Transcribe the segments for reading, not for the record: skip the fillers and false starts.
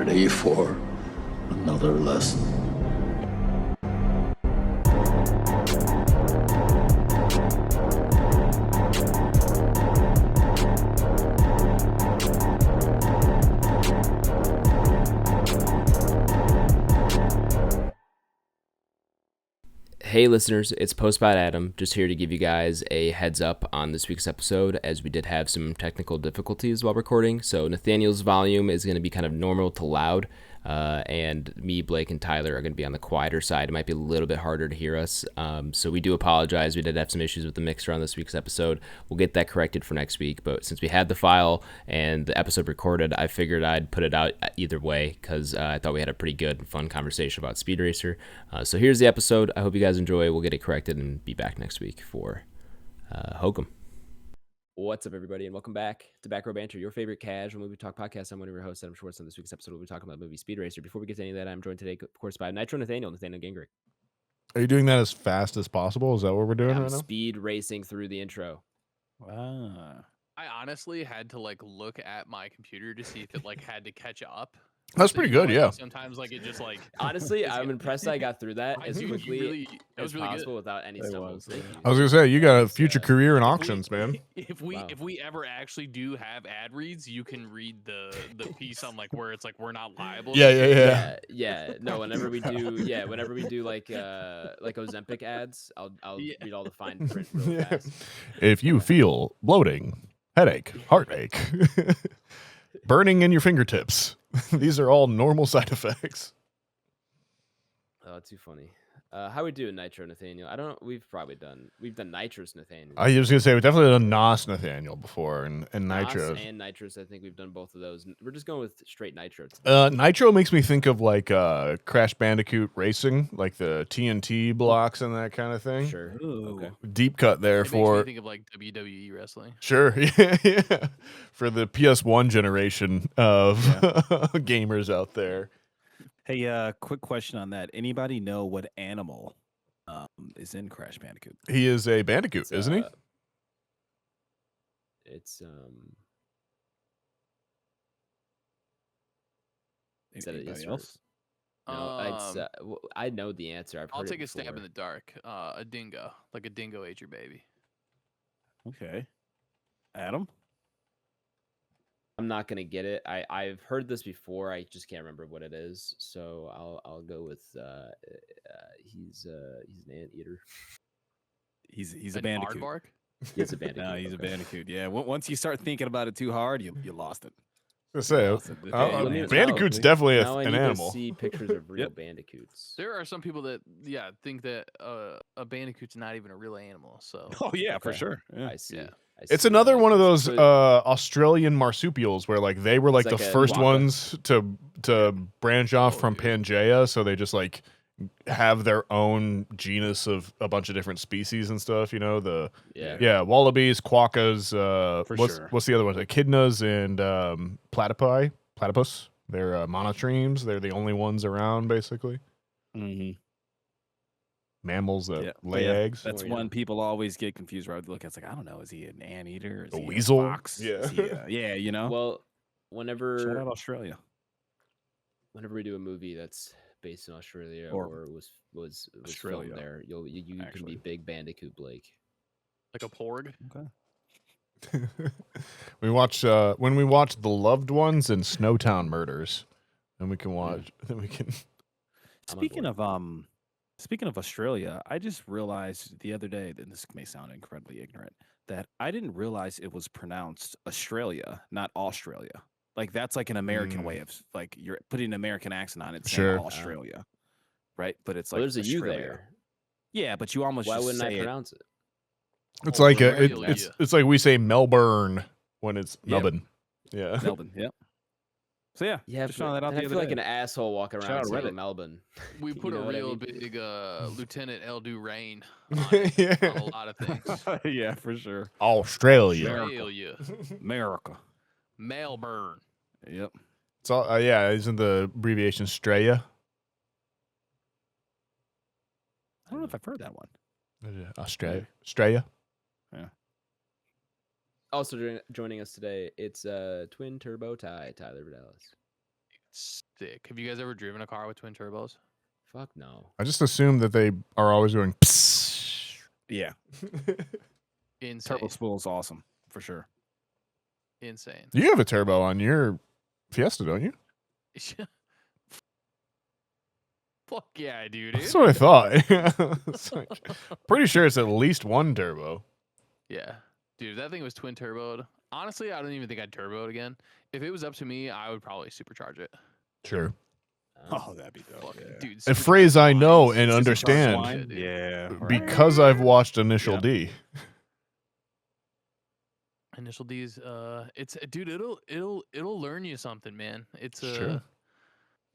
ready for another lesson? Hey listeners, it's Postbot Adam, just here to give you guys a heads up on this week's episode, as we did have some technical difficulties while recording. So Nathaniel's volume is going to be kind of normal to loud, and me, Blake, and Tyler are going to be on the quieter side. It might be a little bit harder to hear us, so we do apologize. We did have some issues with the mixer on this week's episode. We'll get that corrected for next week, but since we had the file and the episode recorded, I figured I'd put it out either way, because I thought we had a pretty good and fun conversation about Speed Racer. So here's the episode. I hope you guys enjoy. We'll get it corrected and be back next week for Hokum. What's up, everybody, and welcome back to Back Row Banter, your favorite casual movie talk podcast. I'm one of your hosts, Adam Schwartz. On this week's episode, we'll be talking about the movie Speed Racer. Before we get to any of that, I'm joined today, of course, by Nathaniel Gingrich. Are you doing that as fast as possible? Is that what we're doing right now? Speed racing through the intro. I honestly had to look at my computer to see if it had to catch up. That's pretty good, yeah. Sometimes it just honestly, I'm impressed I got through that as quickly as really possible good. without any stumbles. I was gonna say you got a future career in auctions, man. If we ever actually do have ad reads, you can read the piece on where it's we're not liable. Yeah. No, whenever we do like Ozempic ads, I'll read all the fine print real fast. If you feel bloating, headache, heartache, burning in your fingertips, these are all normal side effects. Oh, too funny. How we doing, Nitro Nathaniel? I don't know. We've done Nitrous Nathaniel. I was gonna say we've definitely done Nos Nathaniel before, and Nitro and Nitrous. I think we've done both of those. We're just going with straight Nitro today. Nitro makes me think of Crash Bandicoot Racing, like the TNT blocks and that kind of thing. Sure. Ooh. Okay. Deep cut there It for makes me think of WWE wrestling. Sure, yeah. For the PS1 generation of gamers out there. Hey, quick question on that. Anybody know what animal is in Crash Bandicoot? He is a bandicoot, isn't he? It's Anybody else? No, I know the answer. I'll take a stab in the dark. A dingo, like a dingo ate your baby. Okay, Adam. I'm not gonna get it. I've heard this before. I just can't remember what it is. So I'll go with he's an anteater. He's a bandicoot. Aardvark? He's a bandicoot. No, he's a bandicoot. Yeah. Once you start thinking about it too hard, you lost it. Bandicoot's definitely now an I animal. See pictures of real bandicoots. There are some people that think that a bandicoot's not even a real animal. So Oh yeah, for sure. Yeah. I see. Yeah. It's another one of those Australian marsupials where they were the first ones to branch off from Pangea, so they just have their own genus of a bunch of different species and stuff. You know wallabies, quokkas. What's the other ones? Echidnas and platypus. They're monotremes. They're the only ones around, basically. Mm-hmm. Mammals that lay eggs. That's one people always get confused. Right? Look, it's I don't know. Is he an anteater? Is a he weasel? A fox? Yeah. Is he Well, whenever shout out Australia. Whenever we do a movie that's based in Australia or was Australia filmed there, you can be Big Bandicoot Blake. Like a porg. Okay. We watch when we watch The Loved Ones and Snowtown Murders, and we can watch. Then we can. Speaking of Australia, I just realized the other day that this may sound incredibly ignorant, that I didn't realize it was pronounced Australia, not Australia. That's an American way of you're putting an American accent on it, saying Australia, right? But it's there's a Australia. U there. Yeah, but you almost why just wouldn't say I pronounce it? It's it's like we say Melbourne when it's Melbourne. Yeah, Melbourne. Yep. So yeah, just found that out the I other feel like day. an asshole walking around saying Melbourne. We put a real big Lieutenant Eldu Rain on a lot of things. Yeah, for sure. Australia. America. Melbourne. Yep. It's all isn't the abbreviation Australia? I don't know if I've heard that one. Australia. Yeah. Also joining us today, it's Twin Turbo Tyler Vidalis. sick. Have you guys ever driven a car with twin turbos? Fuck no. I just assume that they are always going. Psst. Yeah. Insane. Turbo spool is awesome for sure. Insane. You have a turbo on your Fiesta, don't you? Fuck yeah, dude. That's what I thought. It's like, pretty sure it's at least one turbo. Yeah. Dude, if that thing was twin turboed, honestly, I don't even think I'd turbo it again. If it was up to me, I would probably supercharge it. Sure. Oh, that'd be dope. Fuck, Yeah. dude. A phrase I know supercharged and lines, understand. supercharged shit, dude. Yeah. right. Because I've watched Initial Yep. D. Initial D's, it's dude, it'll learn you something, man. It's a Sure.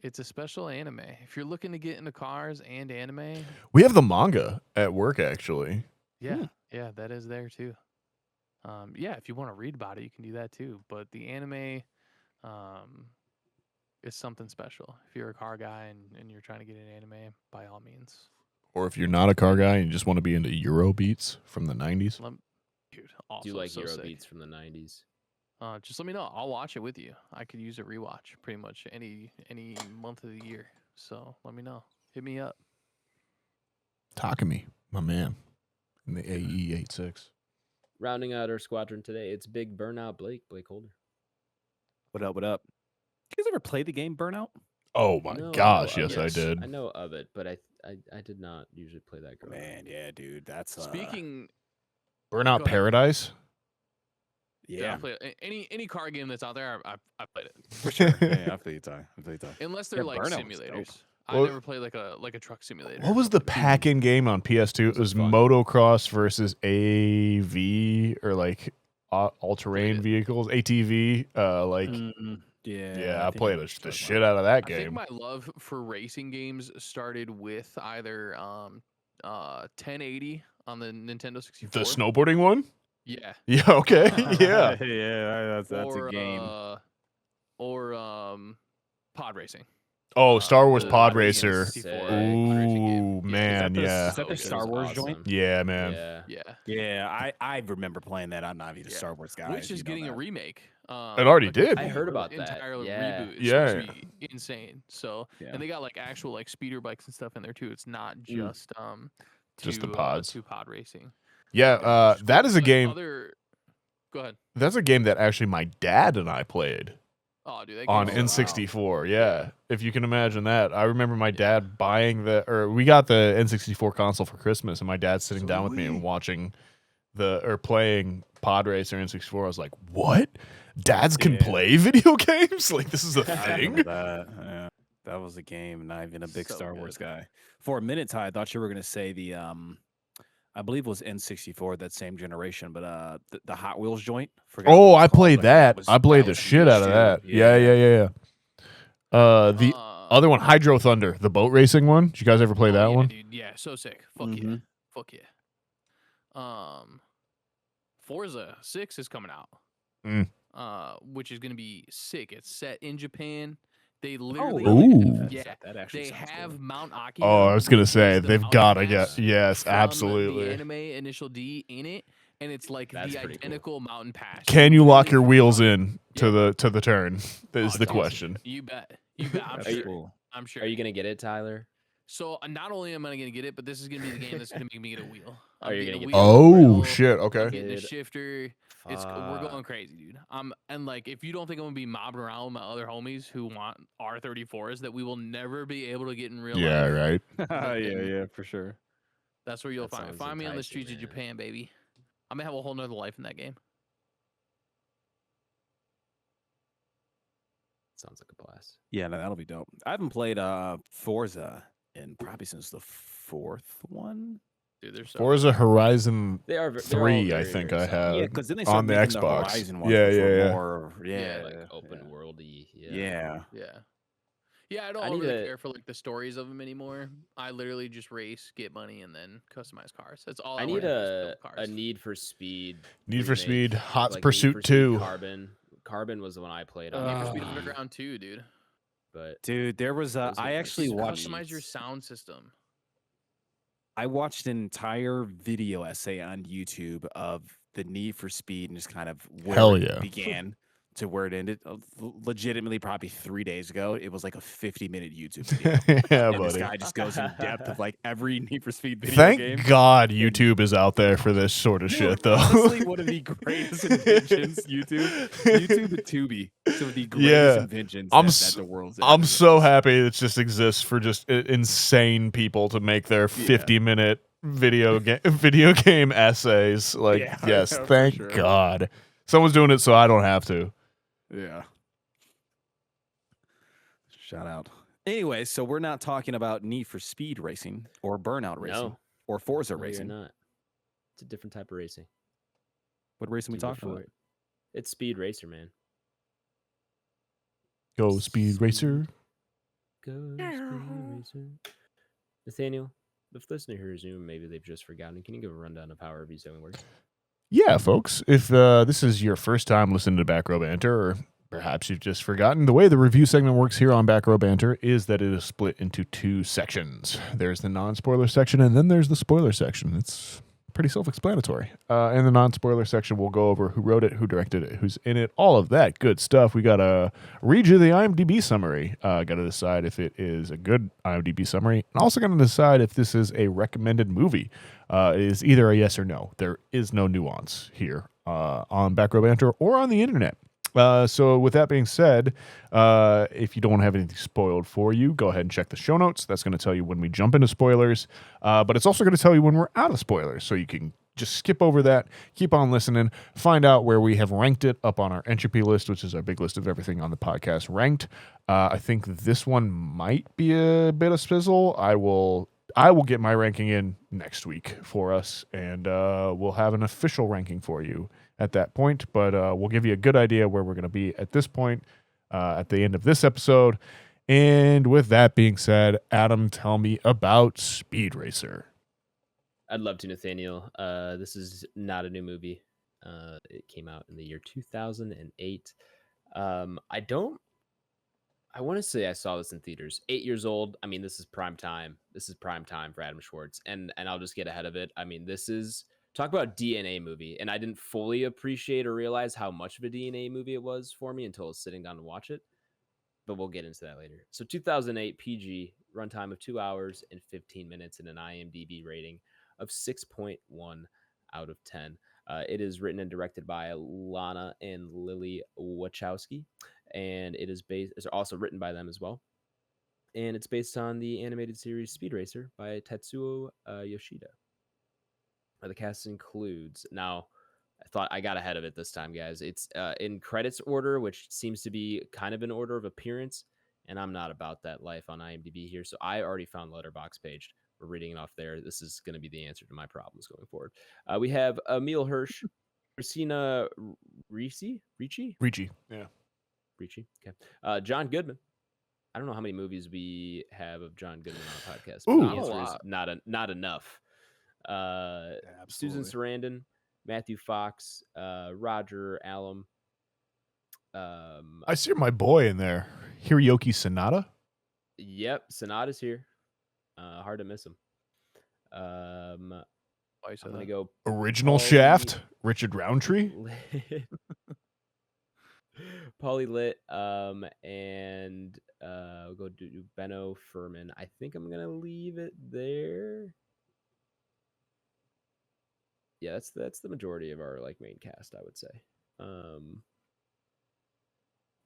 it's a special anime. If you're looking to get into cars and anime, We have the manga at work, actually. yeah, yeah, that is there too. Yeah, if you want to read about it, you can do that too. But the anime, is something special. If you're a car guy and you're trying to get into anime, by all means. Or if you're not a car guy and you just want to be into Euro beats from the 90s. Dude, also Do you like so Euro sick. beats from the 90s? Just let me know. I'll watch it with you. I could use a rewatch pretty much any month of the year. So let me know. Hit me up. Takumi, my man, in the AE86. Rounding out our squadron today, it's Big Burnout BlakeHolder. What up? What up? You guys ever play the game Burnout? Oh my No, gosh, I know yes, of I it. did. I know of it, but I did not usually play that growing up. Man, yeah, dude. That's Speaking, Burnout Go ahead. Paradise? yeah, I Yeah, play any car game that's out there. I played it. for sure. yeah, I feel you, Ty. I feel you, Ty. Unless they're Yeah, like Burnout was dope. simulators. Well- I never played like a truck simulator. What or was the something. pack-in game on PS2? It was fun. motocross versus AV or like all-terrain Played it. vehicles, ATV. Yeah, Yeah, I think played know what the you're talking shit about. out of that I think game. my love for racing games started with either 1080 on the Nintendo 64. The snowboarding one? Yeah. Yeah, okay. Yeah. yeah, that's or, a game. Or pod racing. Oh, Star Wars the Pod Pod Racing Racer. 64 Sick. pod racing game. Ooh, Yeah. man, yeah. Is that the It Star was Wars joint? awesome. Yeah, man. Yeah. Yeah. Yeah, I remember playing that. I'm not even a Yeah. Star Wars guy. Which is you know getting a that. remake. It already like, did. I heard about that. Entire Yeah. reboot. It's Yeah. supposed to be insane. So Yeah. and they got like actual like speeder bikes and stuff in there too. It's not just Just the two, pods. two pod racing. Yeah, Which that is a like, game. Go ahead. That's a game that actually my dad and I played Oh, dude, that on game's so loud. N64. Yeah, if you can imagine that. I remember my dad buying we got the N64 console for Christmas, and my dad sitting down with me and watching playing Pod Racer N64. I was like, "What? Dads can Yeah. play video games? Like this is a I thing?" remember that. Yeah. That was a game. Not even a big So Star Wars good. guy. For a minute, Ty, I thought you were gonna say the I believe it was N64, that same generation, but the Hot Wheels joint. Forgot Oh, what it I was called, played but that. was- I played the was shit huge out of too. that. Yeah. The other one, Hydro Thunder, the boat racing one. Did you guys ever play Oh, that yeah, one? Dude, yeah, so sick. Fuck yeah. Mhm. Fuck yeah. Forza 6 is coming out. Mm. Which is gonna be sick. It's set in Japan. They Oh, literally Ooh. yeah. That actually They sounds have cool. Mount Akira. Oh, I was gonna which say is the they've mountain got to pass get yes, from absolutely. The anime Initial D in it, and it's like That's the pretty cool. identical mountain pass. Can you lock your literally wheels can in to the turn? Is Oh, the it's awesome. question. You bet. You bet. I'm That's sure. cool. I'm sure. Are you gonna get it, Tyler? So not only am I gonna get it, but this is gonna be the game that's gonna make me get a wheel. Are you getting gonna a get wheel, Oh grill, shit! I'm Okay. getting a Dude. shifter. We're going Fuck. crazy, dude. And like if you don't think I'm gonna be mobbing around with my other homies who want R34s that we will never be able to get in real Yeah, life, right. yeah, for sure. that's where you'll That sounds find me on the enticing, streets of man. Japan, baby. I'm gonna have a whole nother life in that game. Sounds like a blast. Yeah, no, that'll be dope. I haven't played Forza in probably since the fourth one. Dude, they're so Forza Horizon They are 3, I think I had Yeah, because then they on started the making Xbox. Horizon ones, Yeah, which were yeah. more, yeah, like open worldy. yeah. Yeah, I don't I need really to- care for like the stories of them anymore. I literally just race, get money, and then customize cars. That's all I, I wanna need do is a build cars. Need for Speed. Need for remake, Speed, Hot like Pursuit Need for Speed 2. Carbon. Carbon was the one I played on. Need for Need Speed for Speed, Underground too, dude. but Dude, there was Those I are actually nice. watched. Customize your sound system. I watched an entire video essay on YouTube of the Need for Speed and just kind of where Hell it yeah. began to where it ended. Legitimately, probably 3 days ago, it was like a 50-minute YouTube video. Yeah, And this buddy. guy just goes in depth of like every Need for Speed video Thank game. God YouTube is out there for this sort of shit, though. Honestly, one of the greatest inventions, YouTube and Tubi, some of the greatest inventions that the world's ever I'm so witnessed. happy it just exists for just insane people to make their 50-minute video game essays. Like, Yeah, yes, yeah, for thank sure. God. Someone's doing it so I don't have to. Yeah. Shout out. Anyway, so we're not talking about Need for Speed racing or Burnout racing No. or Forza No, racing. you're not. It's a different type of racing. What racing we Go talking for about? it. It's Speed Racer, man. Go Speed Racer. Go Speed Racer. Nathaniel, if listeners hear Zoom, maybe they've just forgotten. Can you give a rundown of how our review segment works? Yeah, folks, if this is your first time listening to Back Row Banter, or perhaps you've just forgotten, the way the review segment works here on Back Row Banter is that it is split into 2 sections. There's the non-spoiler section, and then there's the spoiler section. It's pretty self-explanatory. In the non-spoiler section, we'll go over who wrote it, who directed it, who's in it, all of that good stuff. We got to read you the IMDb summary. Got to decide if it is a good IMDb summary, and also got to decide if this is a recommended movie. It is either a yes or no. There is no nuance here on Back Row Banter or on the internet. So with that being said, if you don't want to have anything spoiled for you, go ahead and check the show notes. That's going to tell you when we jump into spoilers, but it's also going to tell you when we're out of spoilers, so you can just skip over that, keep on listening, find out where we have ranked it up on our Entropy list, which is our big list of everything on the podcast ranked. I think this one might be a bit of spizzle. I will get my ranking in next week for us, and we'll have an official ranking for you at that point. But we'll give you a good idea where we're going to be at this point at the end of this episode. And with that being said, Adam, tell me about Speed Racer. I'd love to, Nathaniel. This is not a new movie. It came out in the year 2008. I want to say I saw this in theaters. 8 years old. I mean, this is prime time. This is prime time for Adam Schwartz. And I'll just get ahead of it. I mean, this is talk about DNA movie. And I didn't fully appreciate or realize how much of a DNA movie it was for me until I was sitting down to watch it. But we'll get into that later. So 2008 PG, runtime of 2 hours and 15 minutes, and an IMDb rating of 6.1 out of 10. It is written and directed by Lana and Lily Wachowski, and it's also written by them as well. And it's based on the animated series Speed Racer by Tetsuo Yoshida. The cast includes, now I thought I got ahead of it this time, guys. It's in credits order, which seems to be kind of an order of appearance, and I'm not about that life on IMDb here, so I already found Letterboxd page. We're reading it off there. This is going to be the answer to my problems going forward. We have Emil Hirsch, Christina Ricci? Yeah. Ricci, okay. John Goodman. I don't know how many movies we have of John Goodman on our podcast. But the answer is not enough. Susan Sarandon, Matthew Fox, Roger Allam. I see my boy in there, Hiroyuki Sanada. Yep, Sanada's here. Hard to miss him. I'm gonna go original Shaft, Richard Roundtree. Paulie Litt, and we'll go do Benno Furman. I think I'm gonna leave it there. Yeah, that's the majority of our main cast, I would say.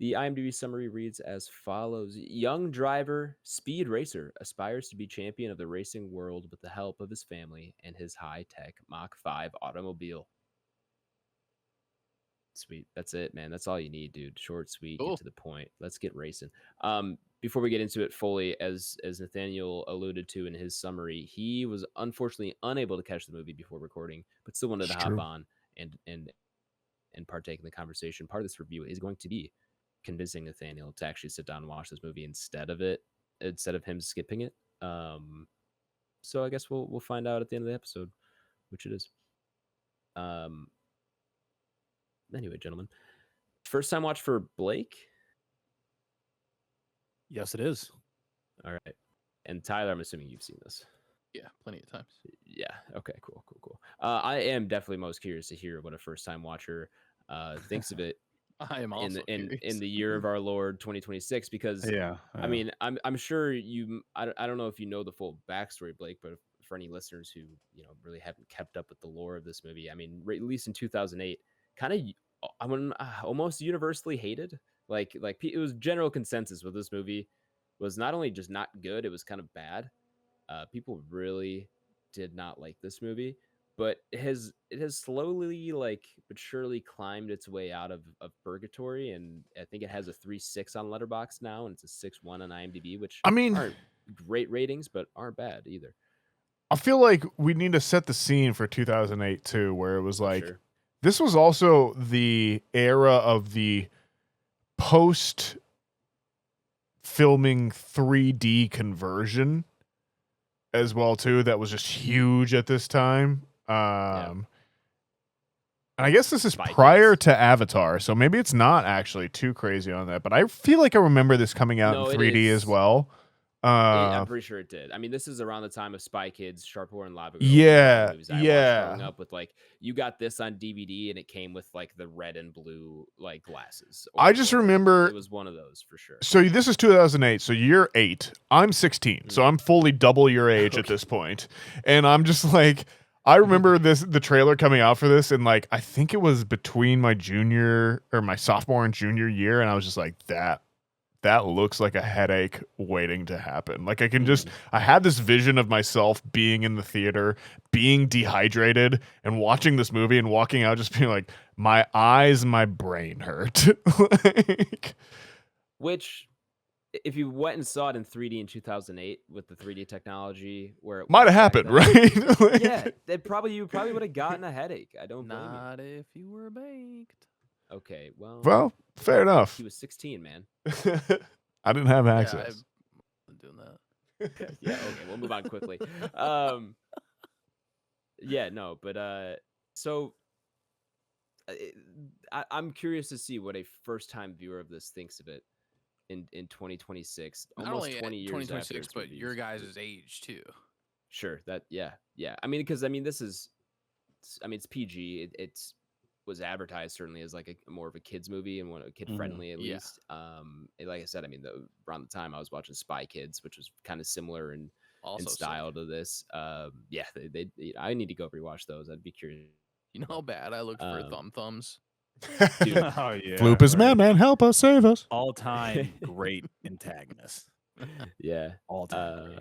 The IMDb summary reads as follows: young driver, speed racer, aspires to be champion of the racing world with the help of his family and his high-tech Mach 5 automobile. Sweet. That's it, man. That's all you need, dude. Short, sweet, Get to the point. Let's get racing. Before we get into it fully, as Nathaniel alluded to in his summary, he was unfortunately unable to catch the movie before recording, but still wanted to hop on and partake in the conversation. Part of this review is going to be convincing Nathaniel to actually sit down and watch this movie instead of him skipping it. So I guess we'll find out at the end of the episode, which it is. Anyway, gentlemen, first time watch for Blake? Yes, it is. All right. And Tyler, I'm assuming you've seen this. Yeah, plenty of times. Yeah. Okay, cool. I am definitely most curious to hear what a first time watcher thinks of it. I am also in the year of our Lord 2026, because I mean, I'm sure I don't know if you know the full backstory, Blake, but for any listeners who really haven't kept up with the lore of this movie, I mean, released in 2008, kind of almost universally hated. Like it was general consensus with this movie was not only just not good, it was kind of bad. People really did not like this movie, but it has slowly but surely climbed its way out of purgatory, and I think it has a 3.6 on Letterboxd now, and it's a 6.1 on IMDb, which I mean, aren't great ratings, but aren't bad either. I feel like we need to set the scene for 2008 too, where it was like Sure. this was also the era of the post filming 3D conversion as well too. That was just huge at this time. And I guess this is prior to Avatar, so maybe it's not actually too crazy on that. But I feel like I remember this coming out in 3D as well. I'm pretty sure it did. I mean, this is around the time of Spy Kids, Sharp Horror, and Lava Girl. Yeah, movies I watched growing up with, like, you got this on DVD, and it came with like the red and blue like glasses. I just remember it was one of those for sure. So this is 2008. So you're 8. I'm 16. So I'm fully double your age at this point, and I'm just like, I remember the trailer coming out for this, and like I think it was between my sophomore and junior year, and I was just like, that looks like a headache waiting to happen. Like I had this vision of myself being in the theater, being dehydrated, and watching this movie and walking out just being like, my eyes, my brain hurt. Which, if you went and saw it in 3D in 2008 with the 3D technology, where it might have happened, right? Yeah, you probably would have gotten a headache. I don't blame you. Not if you were baked. Okay, well, fair enough. He was 16, man. I didn't have access. Yeah, I'm doing that. Yeah, okay, we'll move on quickly. Yeah, no, but so I'm curious to see what a first-time viewer of this thinks of it in 2026, almost 20 years 2026, after but your guys' age too. Sure, yeah. I mean, because it's PG. It's was advertised certainly as like a more of a kids movie and kid friendly at least. Like I said, I mean, around the time I was watching Spy Kids, which was kind of similar in style to this. They I need to go rewatch those. I'd be curious. You know how bad I look for thumbs. Dude, oh yeah, Floop is man, help us, save us. All time great antagonist. Yeah, all time great.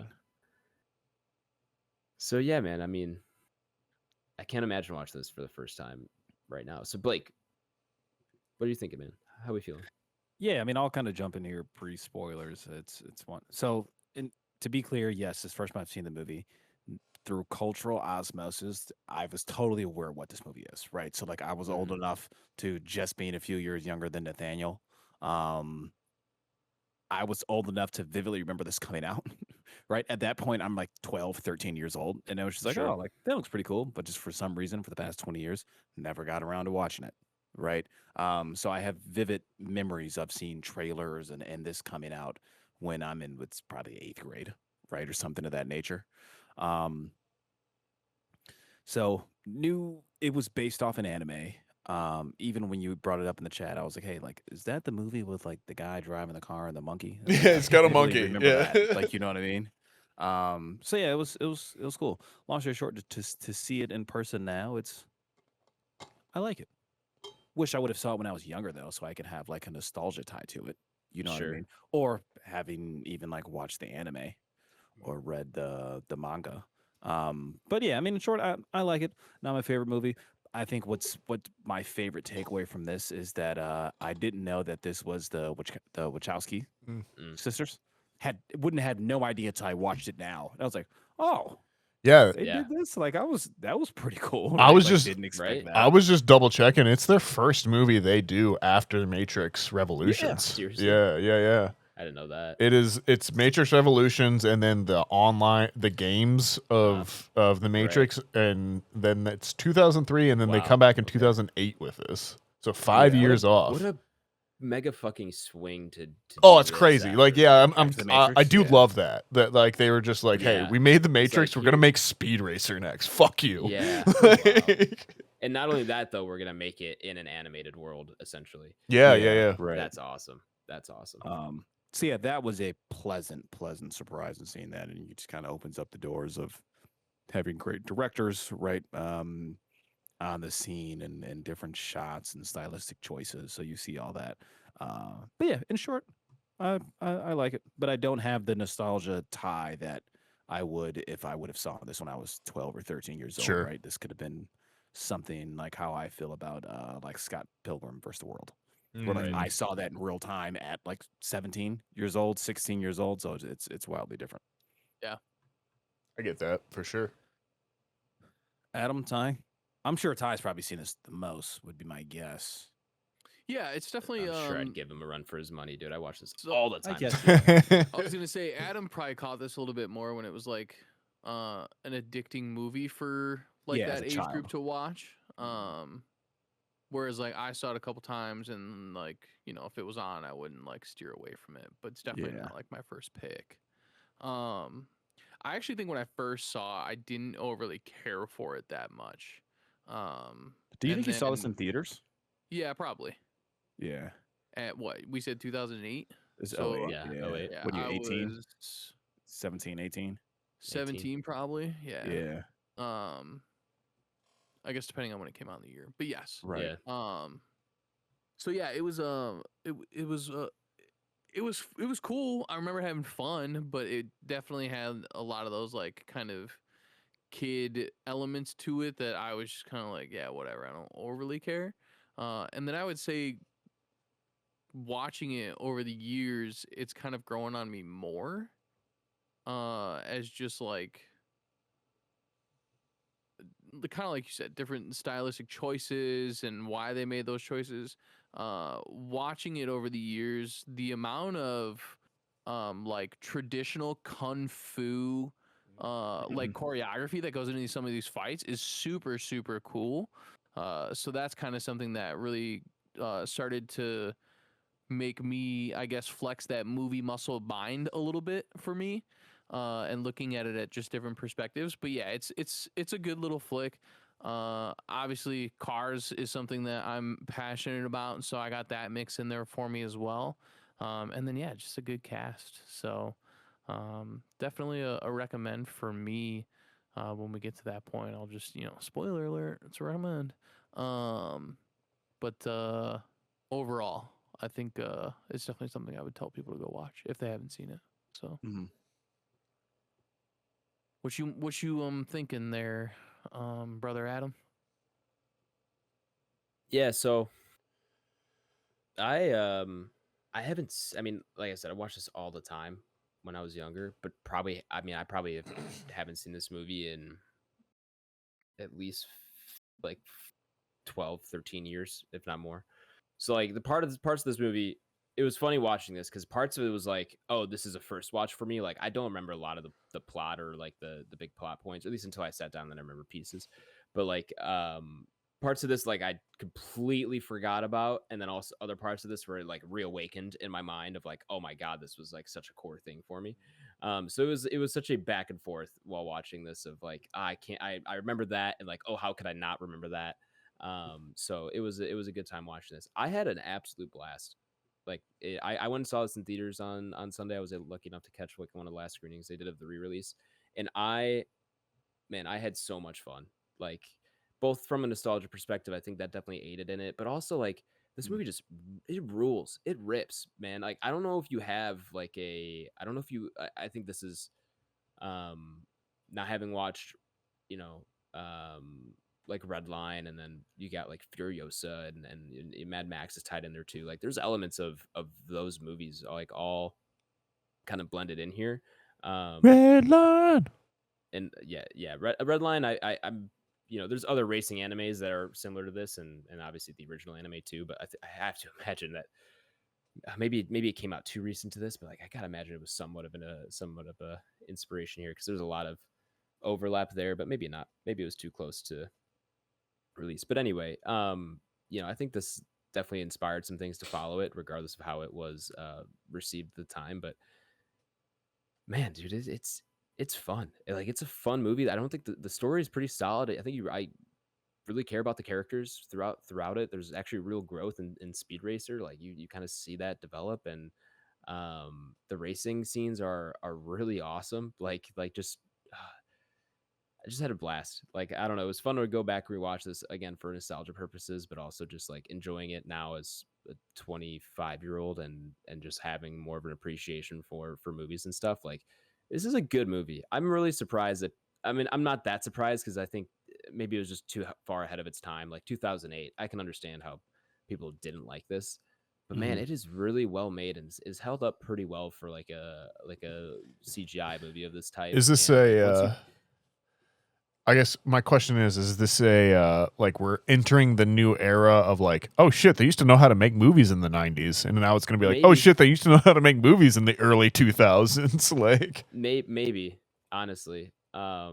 So yeah, man. I mean, I can't imagine watching this for the first time right now. So Blake, what are you thinking, man? How are we feeling? Yeah, I mean, I'll kind of jump in here pre-spoilers. It's one. So, to be clear, yes, this first time I've seen the movie through cultural osmosis, I was totally aware of what this movie is, right? So, like, I was old enough to, just being a few years younger than Nathaniel, I was old enough to vividly remember this coming out, right? At that point, I'm like 12, 13 years old, and I was just like, oh, like, that looks pretty cool. But just for some reason, for the past 20 years, never got around to watching it, right? So I have vivid memories of seeing trailers and this coming out when I'm in what's probably 8th grade, right? Or something of that nature. So knew it was based off an anime. Even when you brought it up in the chat, I was like, hey, like, is that the movie with like the guy driving the car and the monkey? Yeah, it's got a monkey. Remember that. Like, you know what I mean? So yeah, it was cool. Long story short, to see it in person now, I like it. Wish I would have saw it when I was younger though, so I could have like a nostalgia tie to it. You know what I mean? Or having even like watched the anime or read the manga. But yeah, I mean, in short, I like it. Not my favorite movie. I think what my favorite takeaway from this is that I didn't know that this was the Wachowski sisters. Wouldn't have had no idea until I watched it now. And I was like, oh, yeah, they did this. Like that was pretty cool. I was didn't expect that. I was just double checking. It's their first movie they do after Matrix Revolutions. Yeah. I didn't know that. It's Matrix Revolutions and then the games of the Matrix, and then it's 2003, and then they come back in 2008 with this. So 5 years off. What a mega fucking swing to it's crazy. Like, yeah, I do love that like they were just like, hey, we made the Matrix, we're gonna make Speed Racer next. Fuck you. Yeah. And not only that, though, we're gonna make it in an animated world, essentially. Yeah. Right. That's awesome. So yeah, that was a pleasant surprise in seeing that, and it just kind of opens up the doors of having great directors, right, on the scene and different shots and stylistic choices. So you see all that. But yeah, in short, I like it, but I don't have the nostalgia tie that I would if I would have saw this when I was 12 or 13 years old. Sure. Right, this could have been something like how I feel about like Scott Pilgrim versus the World. Where like I saw that in real time at like 17 years old, 16 years old. So it's wildly different. Yeah. I get that for sure. Adam, Ty? I'm sure Ty's probably seen this the most, would be my guess. Yeah, it's definitely. I'm sure I'd give him a run for his money, dude. I watch this So, all the time. I guess. I was gonna say Adam probably caught this a little bit more when it was like an addicting movie for like Yeah, as that a age child. group to watch. Whereas like I saw it a couple times and like, you know, if it was on, I wouldn't like steer away from it. But it's definitely Yeah. not like my first pick. I actually think when I first saw, I didn't overly care for it that much. Do you and think you saw this then- in theaters? Yeah, probably. Yeah. At what we said, 2008. It's So, 08, yeah, yeah. 08. Yeah, What are you, I 18? was 17, 18? 17 probably. Yeah. Yeah. I guess depending on when it came out in the year, but yes. Right. Yeah. So yeah, it was it was cool. I remember having fun, but it definitely had a lot of those like kind of kid elements to it that I was just kind of like, yeah, whatever. I don't overly care. And then I would say watching it over the years, it's kind of growing on me more. As just like kind of like you said, different stylistic choices and why they made those choices. Watching it over the years, the amount of like traditional kung fu like choreography that goes into some of these fights is super cool. So that's kind of something that really started to make me, I guess, flex that movie muscle mind a little bit for me. And looking at it at just different perspectives. But yeah, it's a good little flick. Obviously, Cars is something that I'm passionate about, and so I got that mix in there for me as well. And then yeah, just a good cast. So definitely a recommend for me. When we get to that point, I'll just spoiler alert, it's a recommend. But overall, I think it's definitely something I would tell people to go watch if they haven't seen it. So. Mhm. What you thinking there, brother Adam? Yeah, so I haven't I mean, like I said, I watched this all the time when I was younger, but I probably haven't seen this movie in at least like 12, 13 years, if not more. So like the parts of this movie, it was funny watching this because parts of it was like, oh, this is a first watch for me. Like I don't remember a lot of the plot or like the big plot points, at least until I sat down and I remember pieces. But like parts of this like I completely forgot about, and then also other parts of this were like reawakened in my mind of like, oh my god, this was like such a core thing for me. So it was such a back and forth while watching this of like I remember that, and like, oh, how could I not remember that? So it was a good time watching this. I had an absolute blast. Like I went and saw this in theaters on Sunday. I was lucky enough to catch like one of the last screenings they did of the re-release, and I had so much fun. Like both from a nostalgia perspective, I think that definitely aided in it, but also like this movie just it rules, it rips, man. Like I don't know if you have like I don't know if you I think this is not having watched like Red Line, and then you got like Furiosa and Mad Max is tied in there too. Like there's elements of those movies like all kind of blended in here. Red Line. And Red Line. I'm there's other racing animes that are similar to this, and obviously the original anime too. But I have to imagine that maybe it came out too recent to this, but like I gotta imagine it was somewhat of a inspiration here because there's a lot of overlap there, but maybe not. Maybe it was too close to release. But anyway, I think this definitely inspired some things to follow it, regardless of how it was received at the time. But man, dude, it's fun. Like it's a fun movie. I don't think the story is pretty solid. I think really care about the characters throughout it. There's actually real growth in Speed Racer. Like you kind of see that develop, and the racing scenes are really awesome. Like just I just had a blast. Like, I don't know, it was fun to go back and rewatch this again for nostalgia purposes, but also just like enjoying it now as a 25-year-old and just having more of an appreciation for movies and stuff. Like, this is a good movie. I'm really surprised that, I mean, I'm not that surprised because I think maybe it was just too far ahead of its time. Like 2008, I can understand how people didn't like this. But man, it is really well made and is held up pretty well for like a CGI movie of this type. Is this I guess my question is this a, like, we're entering the new era of like, oh shit, they used to know how to make movies in the 90s. And now it's going to be like, oh shit, they used to know how to make movies in the early 2000s. Like, maybe, honestly. I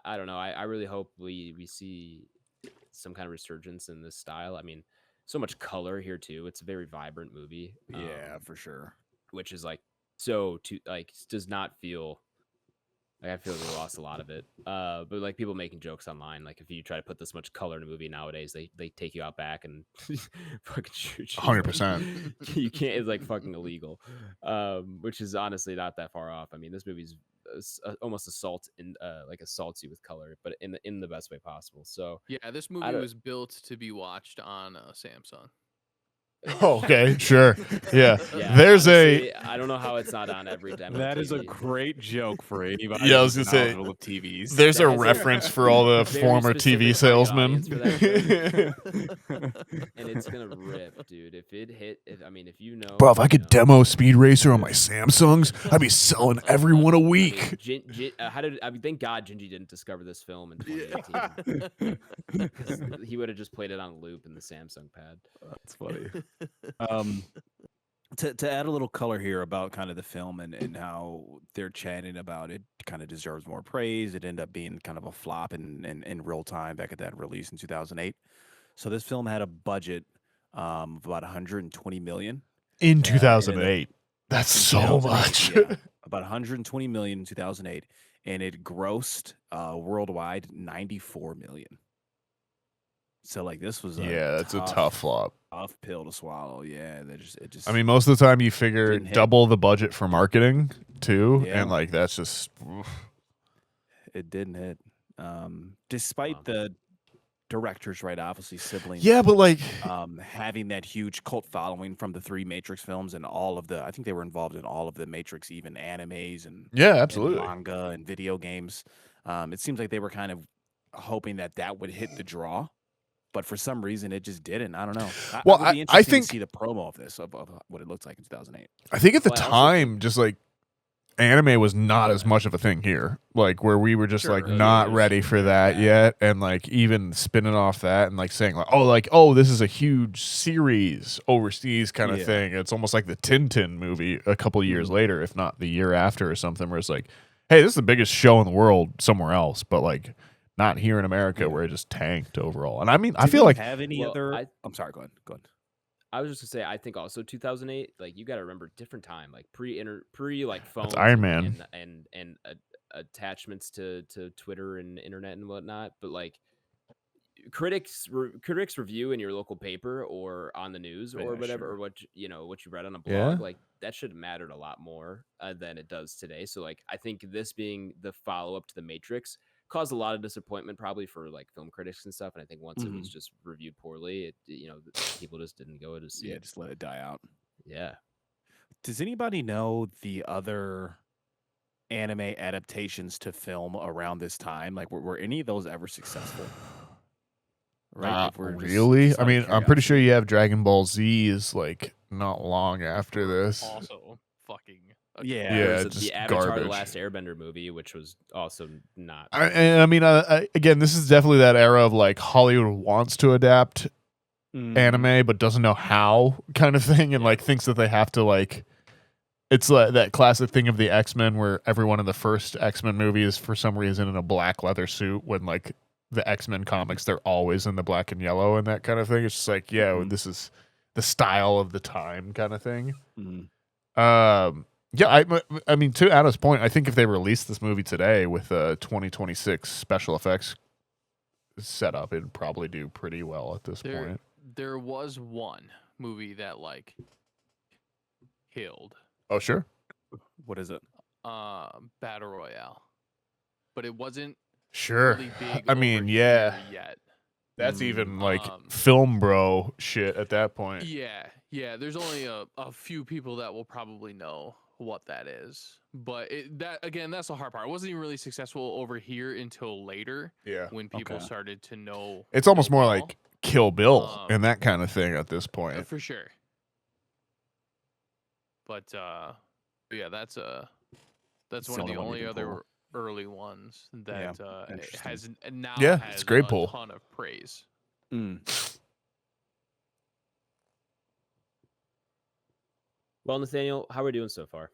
don't know. I really hope we see some kind of resurgence in this style. I mean, so much color here too. It's a very vibrant movie. Yeah, for sure. Which is like, does not feel like, I feel we lost a lot of it. But like people making jokes online, like if you try to put this much color in a movie nowadays, they take you out back and fucking shoot you. 100%. You can't. It's like fucking illegal. Which is honestly not that far off. I mean, this movie's almost assaults you with color, but in the best way possible. So yeah, this movie was built to be watched on Samsung. Oh, okay, sure. Yeah. There's honestly, I don't know how it's not on every demo. That TV. is a great joke for anybody. Yeah, I was gonna say, with TVs. There's a reference for all the former TV salesmen. And it's gonna rip, dude. If you know, bro, if I could demo Speed Racer on my Samsungs, I'd be selling every one a week. Thank God Gingy didn't discover this film in 2018. Because he would have just played it on loop in the Samsung pad. That's funny. To add a little color here about kind of the film and how they're chatting about it kind of deserves more praise. It ended up being kind of a flop in real time back at that release in 2008. So this film had a budget of about 120 million in 2008. That's so much. Yeah, about 120 million in 2008, and it grossed worldwide 94 million. So like this was that's a tough flop. Tough pill to swallow. Yeah, it just. I mean, most of the time you figure double the budget for marketing too, and like that's just. It didn't hit, despite the directors, right? Obviously, siblings. Yeah, but like having that huge cult following from the 3 Matrix films and all of the. I think they were involved in all of the Matrix, even animes and absolutely, and manga and video games. It seems like they were kind of hoping that would hit the draw. But for some reason, it just didn't. I don't know. Well, I think to see the promo of this, of what it looked like in 2008. I think at the time, just like anime was not as much of a thing here. Like where we were just not ready for that yet, and like even spinning off that and like saying oh, this is a huge series overseas kind of thing. It's almost like the Tintin movie a couple years later, if not the year after or something, where it's like, hey, this is the biggest show in the world somewhere else, but like. Not here in America, where it just tanked overall. And I mean, I feel like have any other. I'm sorry. Go ahead. I was just gonna say, I think also 2008. Like you got to remember, different time, like pre like phones, Iron Man, and attachments to Twitter and internet and whatnot. But like critics review in your local paper or on the news or whatever, or what you read on a blog, like that should have mattered a lot more than it does today. So like I think this being the follow up to The Matrix caused a lot of disappointment probably for like film critics and stuff, and I think once it was just reviewed poorly, people just didn't go to see it. Just let it die out. Yeah. Does anybody know the other anime adaptations to film around this time? Like were any of those ever successful? Right? Really? I mean, I'm pretty sure you have Dragon Ball Z is like not long after this. Also fucking yeah, the Avatar: The Last Airbender movie, which was also not. I mean, again, this is definitely that era of like Hollywood wants to adapt anime, but doesn't know how, kind of thing, and like thinks that they have to like. It's like that classic thing of the X-Men, where everyone in the first X-Men movie is for some reason in a black leather suit, when like the X-Men comics they're always in the black and yellow and that kind of thing. It's just like, this is the style of the time, kind of thing. Yeah, I mean, to Adam's point, I think if they released this movie today with 2026 special effects set up, it'd probably do pretty well at this point. There was one movie that like killed. Oh, sure. What is it? Battle Royale, but it wasn't Sure. really big. I mean, over yeah. here yet. That's even like film bro shit at that point. Yeah. There's only a few people that will probably know what that is, but that's the hard part. It wasn't even really successful over here until later. Yeah. When people started to know. It's almost more like Kill Bill and that kind of thing at this point. For sure. But yeah, that's one of the only other early ones that has now it's great pull. Ton of praise. Well, Nathaniel, how are we doing so far?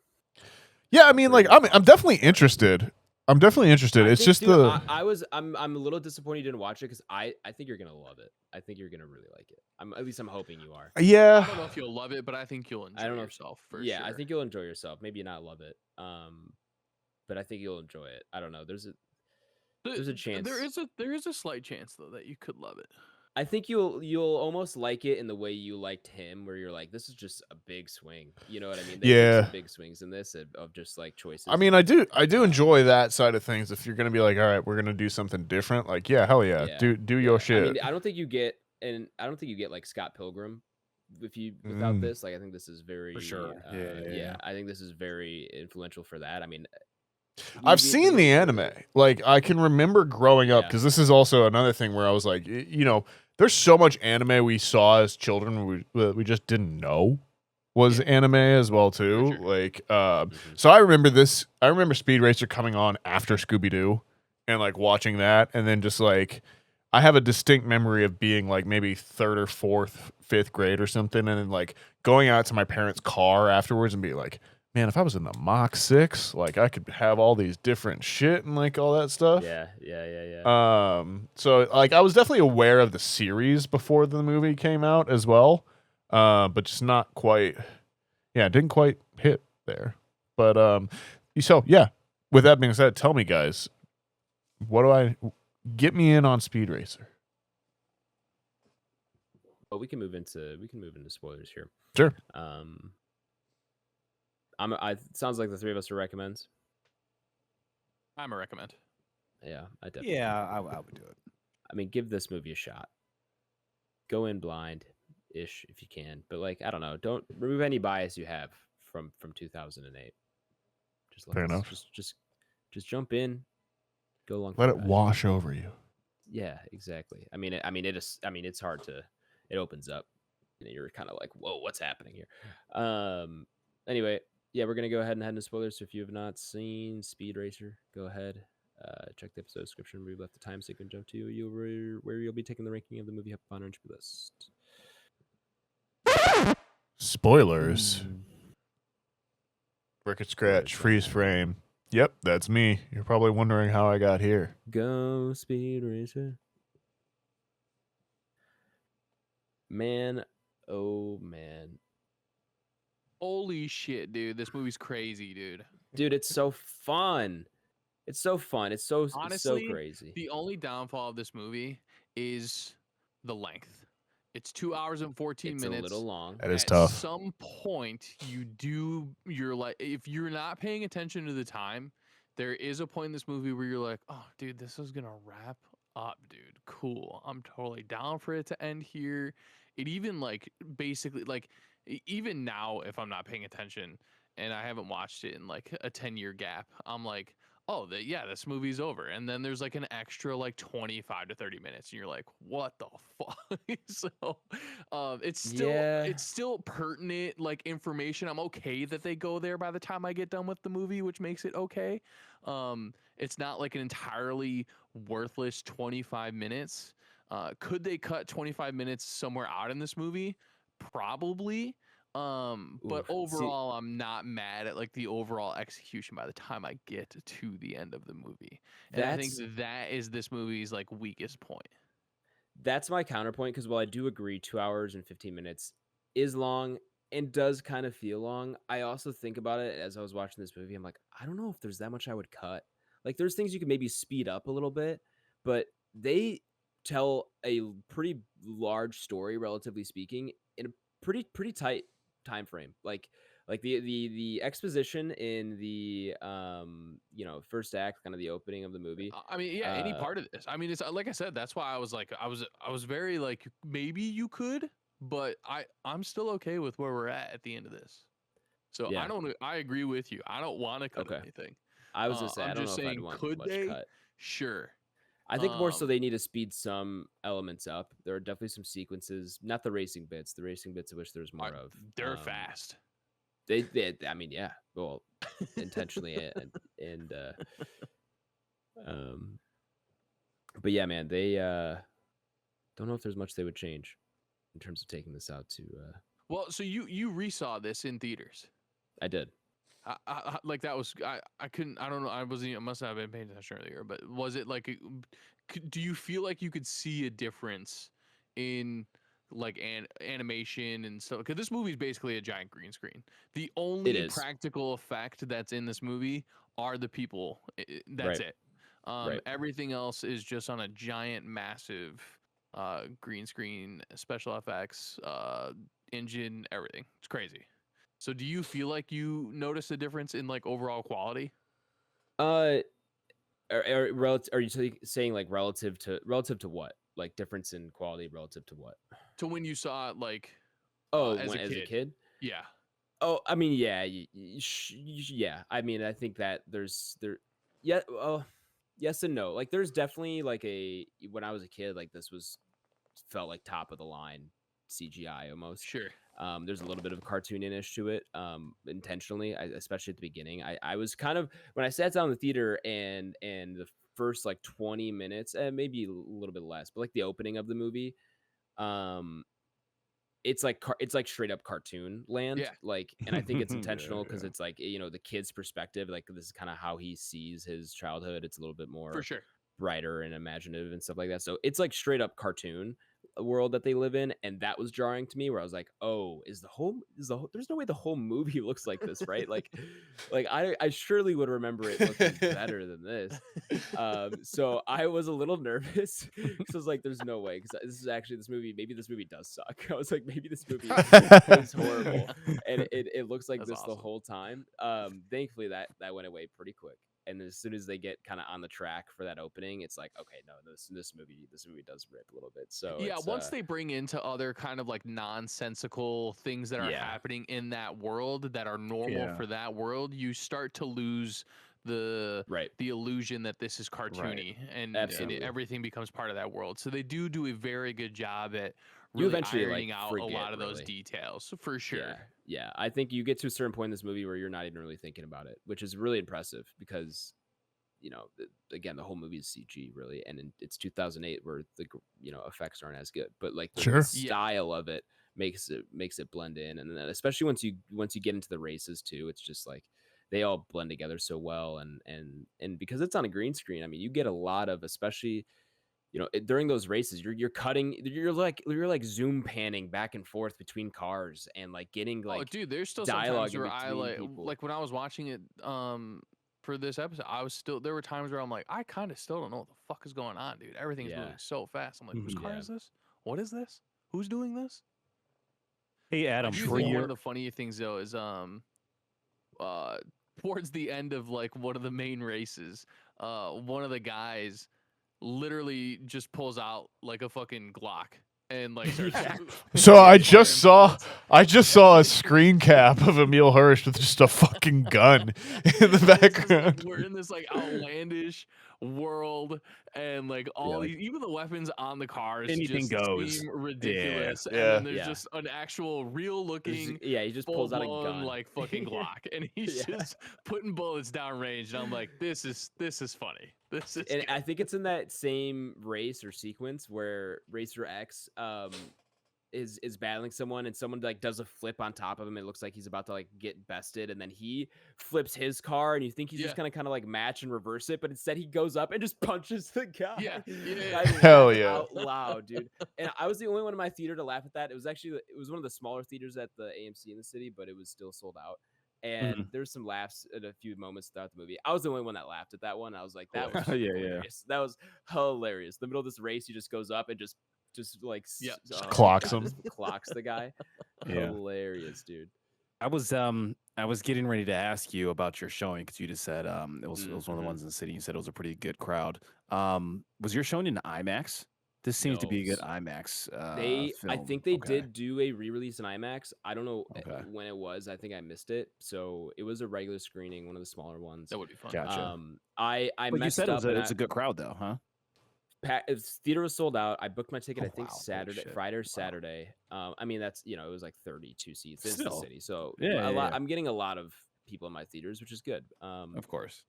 Yeah, I mean, like, I'm definitely interested. It's just I'm a little disappointed you didn't watch it because I think you're gonna love it. I think you're gonna really like it. At least I'm hoping you are. Yeah. I don't know if you'll love it, but I think you'll enjoy yourself. Yeah, I think you'll enjoy yourself. Maybe not love it. But I think you'll enjoy it. I don't know. There's a chance. There is a slight chance though that you could love it. I think you'll almost like it in the way you liked him, where you're like, this is just a big swing. You know what I mean? There's some big swings in this of just like choices. I mean, I do enjoy that side of things. If you're gonna be like, all right, we're gonna do something different, like, yeah, hell yeah. Do your shit. I mean, I don't think you get like Scott Pilgrim without this. Like, I think this is very for sure. I think this is very influential for that. I mean, I've seen the anime. Like, I can remember growing up, because this is also another thing where I was like, there's so much anime we saw as children we just didn't know was anime as well too. Sure. Like, so I remember Speed Racer coming on after Scooby-Doo and like watching that, and then just like I have a distinct memory of being like maybe 3rd or 4th, 5th grade or something, and then like going out to my parents' car afterwards and be like, man, if I was in the Mach 6, like I could have all these different shit and like all that stuff. Yeah. So like I was definitely aware of the series before the movie came out as well. But just not quite. Yeah, it didn't quite hit there. But so yeah, with that being said, tell me guys, get me in on Speed Racer? Well, we can move into spoilers here. Sure. It sounds like the three of us are recommends. I'm a recommend. Yeah, I definitely. Yeah, I would do it. I mean, give this movie a shot. Go in blind-ish if you can, but like, I don't know. Don't remove any bias you have from 2008. Just fair enough. Just jump in. Go along. Let it wash over you. Yeah, exactly. I mean, it's hard to. It opens up. You're kind of like, whoa, what's happening here? Anyway. Yeah, we're going to go ahead and head into spoilers. So if you have not seen Speed Racer, go ahead, check the episode description where we left the time so you can jump to where you'll be taking the ranking of the movie up on our Entropy list. Spoilers. Record scratch, freeze frame. Yep, that's me. You're probably wondering how I got here. Go Speed Racer. Man, oh man. Holy shit, dude. This movie's crazy, dude. Dude, it's so fun. It's so fun. Honestly, it's so crazy. The only downfall of this movie is the length. It's 2 hours and 14 minutes. It's a little long. That is tough. At some point, you're like, if you're not paying attention to the time, there is a point in this movie where you're like, oh, dude, this is going to wrap up, dude. Cool. I'm totally down for it to end here. It even like basically like, even now, if I'm not paying attention and I haven't watched it in like a 10-year gap, I'm like, oh, this movie's over. And then there's like an extra like 25 to 30 minutes. And you're like, what the fuck? So it's still pertinent like information. I'm okay that they go there by the time I get done with the movie, which makes it okay. It's not like an entirely worthless 25 minutes. Could they cut 25 minutes somewhere out in this movie? Probably. But overall, I'm not mad at like the overall execution by the time I get to the end of the movie. And I think that is this movie's like weakest point. That's my counterpoint, because while I do agree 2 hours and 15 minutes is long and does kind of feel long, I also think about it as I was watching this movie. I'm like, I don't know if there's that much I would cut. Like, there's things you could maybe speed up a little bit, but they tell a pretty large story, relatively speaking, in a pretty tight time frame. Like the exposition in the first act, kind of the opening of the movie. I mean, yeah, any part of this. I mean, it's like I said. That's why I was like, I was very like, maybe you could, but I'm still okay with where we're at the end of this. So Yeah. I agree with you. I don't want to cut anything. I was just saying, I don't know if I'd want could much they? cut. Sure. I think more so they need to speed some elements up. There are definitely some sequences, not the racing bits. The racing bits I wish there was more of. They're fast. They I mean, yeah, well, intentionally and but yeah, man, they don't know if there's much they would change in terms of taking this out to. Well, so you resaw this in theaters. I did. I like that was I couldn't, I don't know, I must not have been paying attention earlier, but was it like do you feel like you could see a difference in like animation and stuff? Because this movie is basically a giant green screen. The only practical effect that's in this movie are the people. That's it. Everything else is just on a giant, massive green screen, special effects, engine, everything. It's crazy. So do you feel like you notice a difference in like overall quality? Are you saying like relative to what? Like difference in quality relative to what? To when you saw it, like as a kid? Yeah. Oh, I mean, yeah, yeah. I mean, I think that yeah. Yes and no. Like, there's definitely like when I was a kid, like felt like top of the line CGI almost. Sure. There's a little bit of cartoonish to it, intentionally, especially at the beginning. I was kind of, when I sat down in the theater and the first like 20 minutes, and maybe a little bit less, but like the opening of the movie, it's like straight up cartoon land. Yeah. Like, and I think it's intentional because it's like, the kid's perspective, like this is kind of how he sees his childhood. It's a little bit more for sure brighter and imaginative and stuff like that. So it's like straight up cartoon world that they live in, and that was jarring to me, where I was like, oh, there's no way the whole movie looks like this, right? like I surely would remember it looking better than this. So I was a little nervous because I was like, there's no way, because maybe this movie does suck. I was like, maybe this movie is horrible, and it looks like this awesome the whole time. Thankfully that went away pretty quick. And as soon as they get kind of on the track for that opening, it's like, okay, no, this movie does rip a little bit. So yeah, once they bring into other kind of like nonsensical things that are happening in that world that are normal for that world, you start to lose the illusion that this is cartoony, and everything becomes part of that world. So they do a very good job at really ironing out a lot of those details, for sure. Yeah, I think you get to a certain point in this movie where you're not even really thinking about it, which is really impressive because, again, the whole movie is CG, really, and it's 2008 where the effects aren't as good, but like the style of it makes it blend in, and then especially once you get into the races too, it's just like they all blend together so well, and because it's on a green screen, I mean, you get a lot of, especially during those races, you're like zoom panning back and forth between cars and like getting like, oh dude, there's still dialogue sometimes where I people. like when I was watching it for this episode, there were times where I'm like, I kind of still don't know what the fuck is going on, dude. Everything's moving so fast. I'm like, whose car is this? What is this? Who's doing this? Hey Adam, one of the funny things though is towards the end of like one of the main races, one of the guys literally just pulls out like a fucking Glock and like so I just saw a screen cap of Emil Hirsch with just a fucking gun in the background. We're in this like outlandish world, and like all these, even the weapons on the cars, anything just goes. seem ridiculous. And then there's just an actual real looking, he just pulls out a gun, like fucking Glock, and he's just putting bullets down range. And I'm like, this is funny. This is. And I think it's in that same race or sequence where Racer X is battling someone, and someone like does a flip on top of him. It looks like he's about to like get bested, and then he flips his car, and you think he's just gonna kind of like match and reverse it, but instead he goes up and just punches the guy. Hell yeah, out loud, dude. And I was the only one in my theater to laugh at that. It was one of the smaller theaters at the AMC in the city, but it was still sold out. And there's some laughs at a few moments throughout the movie. I was the only one that laughed at that one. I was like, that was hilarious. That was hilarious. The middle of this race, he just goes up and just like clocks him. Just clocks the guy. Hilarious, dude. I was getting ready to ask you about your showing because you just said it was one of the ones in the city. You said it was a pretty good crowd. Was your showing in IMAX? This seems to be a good IMAX. I film. think they did do a re-release in IMAX. I don't know when it was. I think I missed it. So it was a regular screening, one of the smaller ones. That would be fun. Gotcha. I but messed you said up. It's a good crowd though, huh? Theater was sold out. I booked my ticket. I think Holy shit. Friday or Saturday. I mean, that's it was like 32 seats. It's the city, so yeah. I'm getting a lot of people in my theaters, which is good. Of course.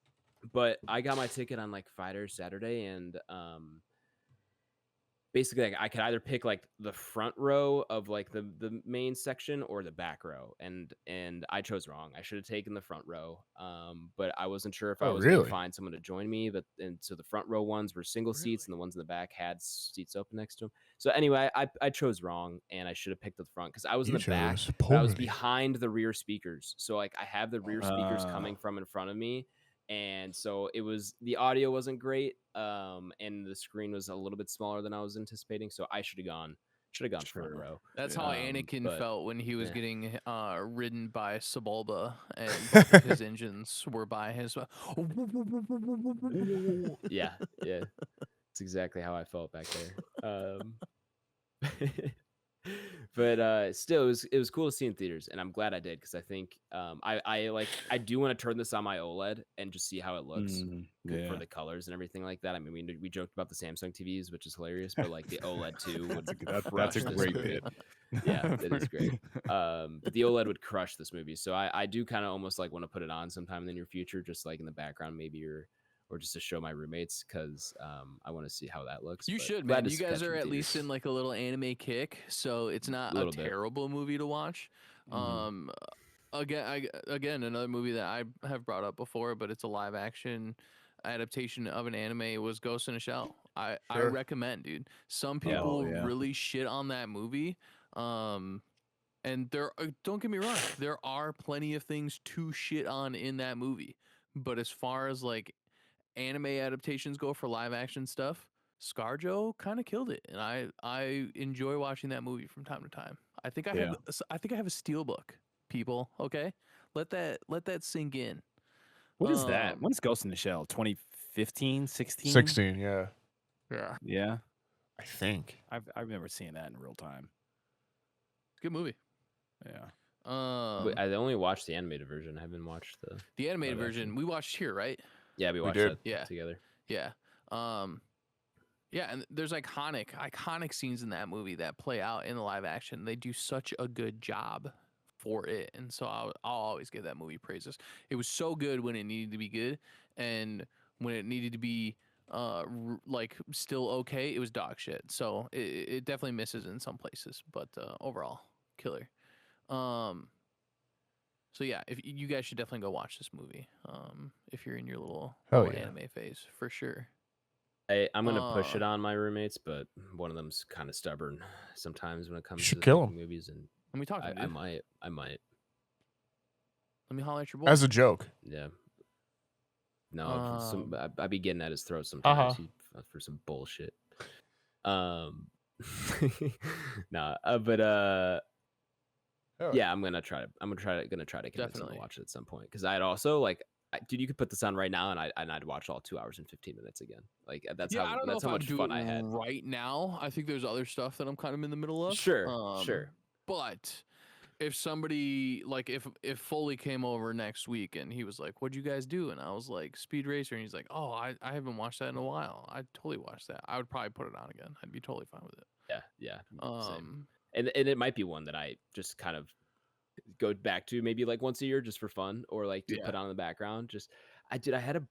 But I got my ticket on like Friday or Saturday, and basically like, I could either pick like the front row of like the main section or the back row, and I chose wrong. I should have taken the front row, but I wasn't sure if I was going to find someone to join me. And so the front row ones were single seats, and the ones in the back had seats open next to them. So anyway, I chose wrong, and I should have picked the front because I was in the back, but I was behind the rear speakers. So like I have the rear speakers coming from in front of me. And so the audio wasn't great, and the screen was a little bit smaller than I was anticipating. So I should have gone front row. That's how Anakin felt when he was getting ridden by Sebulba, and both of his engines were by his. Yeah, it's exactly how I felt back there. But still, it was cool to see in theaters, and I'm glad I did because I think I do want to turn this on my OLED and just see how it looks for the colors and everything like that. I mean, we joked about the Samsung TVs, which is hilarious, but like the OLED too would that's a great bit. Yeah, that is great. But the OLED would crush this movie, so I do kind of almost like want to put it on sometime in the near future, just like in the background maybe, or just to show my roommates because I want to see how that looks. You should, man. You guys are at least in like a little anime kick, so it's not a terrible movie to watch. Again, another movie that I have brought up before, but it's a live action adaptation of an anime was Ghost in a Shell. I recommend, dude. Some people really shit on that movie. And don't get me wrong, there are plenty of things to shit on in that movie. But as far as like anime adaptations go for live action stuff, ScarJo kind of killed it, and I enjoy watching that movie from time to time. I think I have a steelbook. People, okay, let that sink in. What is that? When's Ghost in the Shell? 2015, 16? 16, yeah. Yeah. I think I've never seen that in real time. Good movie. Yeah. I only watched the animated version. I haven't watched the animated version. We watched here, right? Yeah, we watched that together. Yeah. Yeah, and there's iconic scenes in that movie that play out in the live action. They do such a good job for it, and so I'll always give that movie praises. It was so good when it needed to be good, and when it needed to be like still okay, it was dog shit. So it definitely misses in some places, but overall killer. So yeah, if you guys should definitely go watch this movie. If you're in your little anime phase, for sure. I'm gonna push it on my roommates, but one of them's kind of stubborn sometimes when it comes to kill him. movies. And let me talk to him. I might. Let me holler at your boy. As a joke. Yeah. No, I'd be getting at his throat sometimes for some bullshit. But yeah, I'm gonna try to convince him to watch it at some point because I'd also like, dude, you could put this on right now and I'd watch all 2 hours and 15 minutes again. Like that's how much fun I had right now. I think there's other stuff that I'm kind of in the middle of. Sure. But if somebody like if Foley came over next week and he was like, "What'd you guys do?" and I was like, "Speed Racer," and he's like, "Oh, I haven't watched that in a while." I'd totally watch that. I would probably put it on again. I'd be totally fine with it. Yeah. Same. And it might be one that I just kind of go back to maybe like once a year just for fun, or like to put on in the background. I had a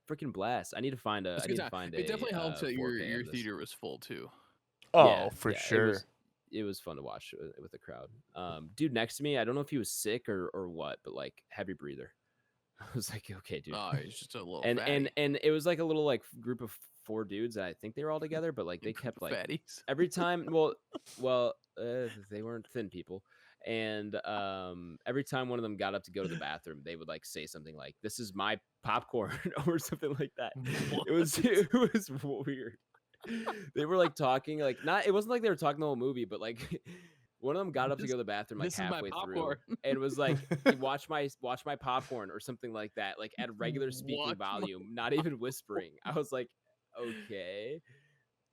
freaking blast. I need to find a. It definitely helps that your theater was full too. Oh, for sure. It was fun to watch with the crowd. Dude next to me, I don't know if he was sick or what, but like heavy breather. I was like, okay, dude. Oh, he's just a little and it was like a little like group of 4 dudes. I think they were all together, but like they kept like fatties. every time. Well, they weren't thin people. And every time one of them got up to go to the bathroom, they would like say something like, "This is my popcorn" or something like that. It was weird. They were like talking like not. It wasn't like they were talking the whole movie, but like one of them got up to go to the bathroom like This is my halfway through, popcorn. and was like, watch my popcorn" or something like that, like at regular speaking volume, not even whispering. I was like, okay.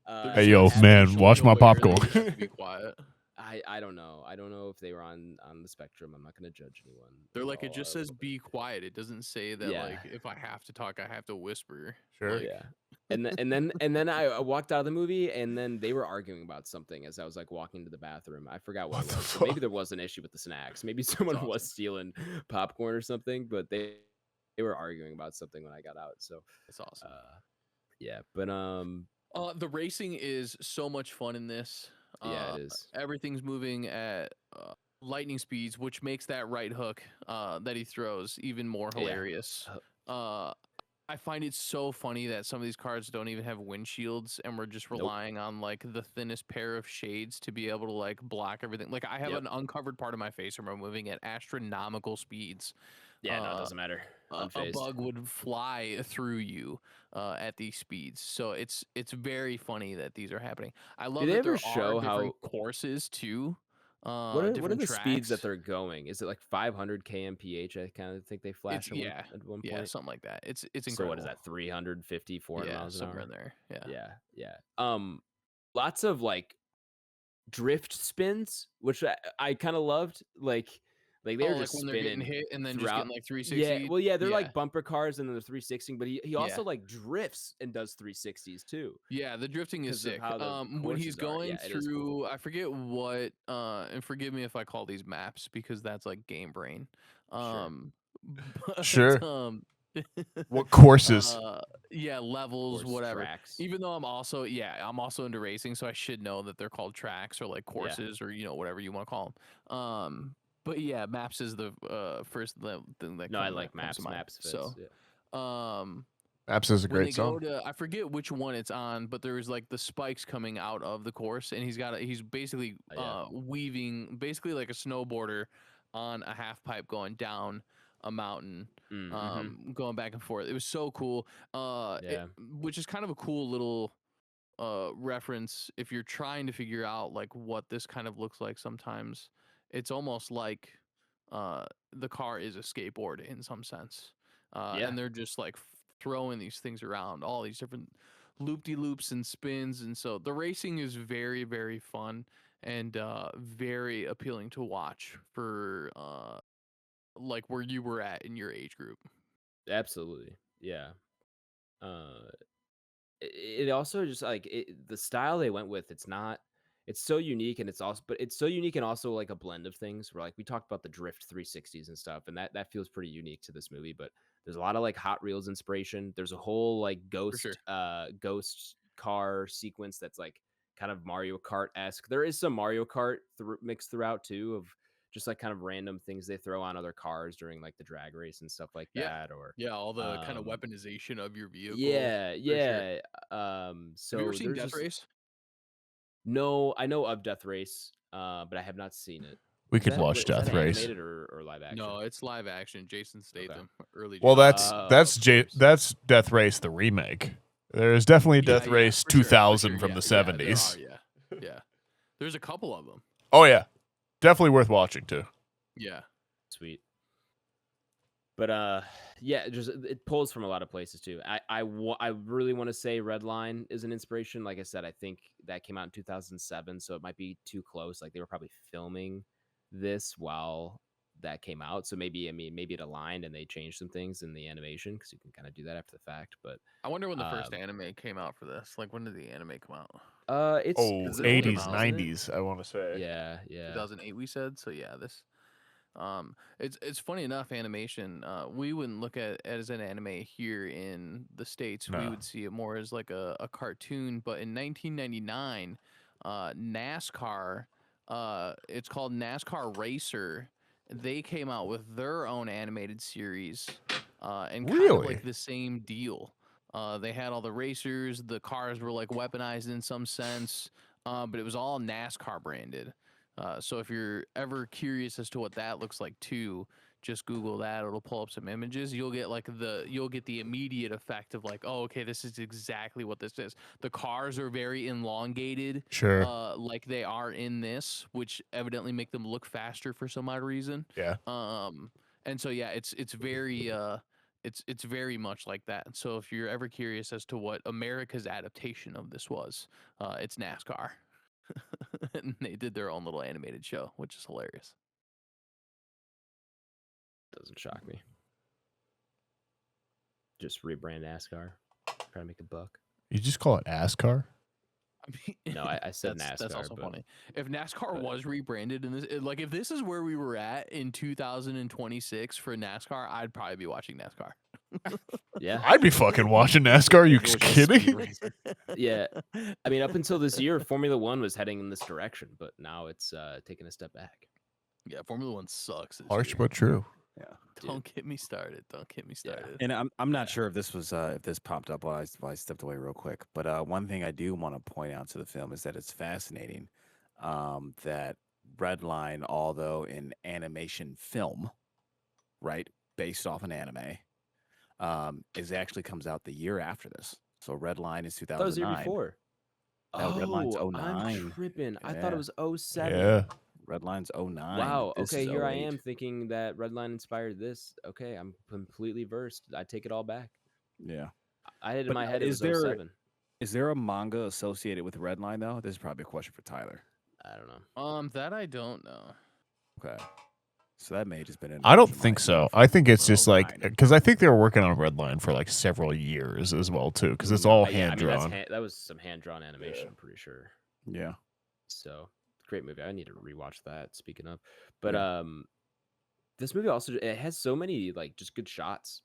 Hey, yo, As- man, watch my Aware that popcorn. you have to be quiet. I don't know. I don't know if they were on the spectrum. I'm not gonna judge anyone. They're like, it All just are a says little bit. be quiet. It doesn't say that Yeah. like if I have to talk, I have to whisper. Sure. Like, Yeah. And then I walked out of the movie, and then they were arguing about something as I was like walking to the bathroom. I forgot what it What the was. So maybe fuck? there was an issue with the snacks. Maybe someone awesome. was stealing popcorn or something, but they were arguing about something when I got out. So It's awesome. yeah, but The racing is so much fun in this. yeah, it is. Everything's moving at lightning speeds, which makes that right hook that he throws even more Yeah. hilarious. I find it so funny that some of these cars don't even have windshields, and we're just Nope. relying on like the thinnest pair of shades to be able to like block everything. Like I have Yep. an uncovered part of my face, and we're moving at astronomical speeds. Yeah, no, it doesn't matter. A Unfazed. bug would fly through you at these speeds, so it's very funny that these are happening. I love they that ever there show are different how- courses too. What are different the speeds that tracks. they're going? Is it like 500 kmph? I kind of think they flash It's at one yeah, point. something like that. It's incredible. So what is that? 350, 400 Yeah, miles an somewhere hour? in there. Yeah. Yeah. Lots of like drift spins, which I kind of loved. Like they were like just when they're getting spinning hit and then just throughout. getting like 360. Yeah, well, yeah, they're like bumper cars and then they're 360, but he also Yeah. like drifts and does 360s too. Yeah, the drifting is 'Cause of sick. how the When he's courses are. going Yeah, it is through, cool. I forget what, and forgive me if I call these maps because that's like game brain. But, Sure. What courses? yeah, levels, Course, whatever. tracks. Even though I'm also into racing, so I should know that they're called tracks or like courses or whatever you want to call them. But yeah, maps is the first thing that No, I comes like to maps. mind. Maps fits. So, yeah. Maps is a when they great song. go to, I forget which one it's on, but there's like the spikes coming out of the course, and he's basically weaving, basically like a snowboarder on a half pipe going down a mountain, going back and forth. It was so cool. Which is kind of a cool little reference if you're trying to figure out like what this kind of looks like. Sometimes it's almost like the car is a skateboard in some sense, and they're just like throwing these things around, all these different loop-de-loops and spins, and so the racing is very, very fun and very appealing to watch for like where you were at in your age group. Absolutely. Yeah. It also just like the style they went with, it's so unique, and it's so unique and also like a blend of things where like we talked about the drift 360s and stuff, and that feels pretty unique to this movie, but there's a lot of like Hot Wheels inspiration. There's a whole like ghost car sequence that's like kind of Mario Kart-esque. There is some Mario Kart mixed throughout too, of just like kind of random things they throw on other cars during like the drag race and stuff like that. Or all the kind of weaponization of your vehicle. Yeah. have So you ever seen Death Race? No, I know of Death Race, but I have not seen it. We could watch Death Race. Animated or live action? No, it's live action. Jason Statham. Early. Well, Jason. that's Death Race the remake. There's definitely Death Race 2000 from the 70s. Yeah. There's a couple of them. Oh yeah, definitely worth watching too. Yeah. Sweet. But just it pulls from a lot of places too. I really want to say Redline is an inspiration. Like I said, I think that came out in 2007, so it might be too close. Like they were probably filming this while that came out, so maybe it aligned and they changed some things in the animation because you can kind of do that after the fact. But I wonder when the first anime came out for this. Like when did the anime come out? It's 80s, 90s. I want to say. Yeah. 2008 we said. So yeah, this. It's funny enough, animation. We wouldn't look at it as an anime here in the States. No. We would see it more as like a cartoon. But in 1999, NASCAR, it's called NASCAR Racer. They came out with their own animated series, and kind of like the same deal. They had all the racers. The cars were like weaponized in some sense, but it was all NASCAR branded. So if you're ever curious as to what that looks like too, just Google that. It'll pull up some images. You'll get the immediate effect of like, oh, okay, this is exactly what this is. The cars are very elongated, Sure. like they are in this, which evidently make them look faster for some odd reason. Yeah. And so yeah, it's very it's very much like that. So if you're ever curious as to what America's adaptation of this was, it's NASCAR. And they did their own little animated show, which is hilarious. Doesn't shock me. Just rebrand NASCAR, try to make a buck. You just call it ASCAR? I mean, no, I said NASCAR. That's also funny. If NASCAR was rebranded in this, like if this is where we were at in 2026 for NASCAR, I'd probably be watching NASCAR. Yeah, I'd be fucking watching NASCAR. Are you kidding? Yeah, I mean, up until this year, Formula One was heading in this direction, but now it's taking a step back. Yeah, Formula One sucks. Harsh but true. Yeah. Don't get me started. Don't get me started. And I'm not sure if this was if this popped up while I stepped away real quick, but one thing I do want to point out to the film is that it's fascinating that Redline, although an animation film, right, based off an anime, is actually comes out the year after this. So Redline is 2009. That was the year before. No, Redline's 09. I'm tripping. I thought it was 07. Yeah. Redline's 09. Wow. This Okay, is here I 08. am thinking that Redline inspired this. Okay, I'm completely versed. I take it all back. Yeah. I had in But my head it was is there- 07. Is there a manga associated with Redline though? This is probably a question for Tyler. I don't know. That I don't know. Okay. So that may have just been an I don't original think idea so. for- I think it's for just like 09. because I think they were working on Redline for like several years as well too. Because it's all Yeah, hand I mean, drawn. that was some hand drawn animation. I'm pretty sure. Yeah. So great movie. I need to rewatch that. Speaking of, but Yeah. this movie also it has so many like just good shots.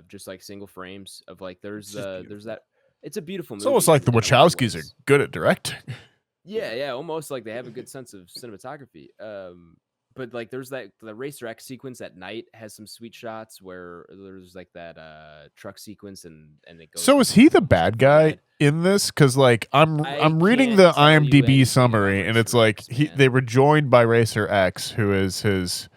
Just like single frames of like there's that. It's a beautiful movie. It's almost like the in a lot of Wachowskis are ways. good at directing. Yeah, almost like they have a good sense of cinematography. But like there's the Racer X sequence at night has some sweet shots where there's like that truck sequence and it goes. So is he the bad guy in this? Because like I'm reading the can't tell you anything IMDb about summary and it's Racer like X, man. they were joined by Racer X, who is his,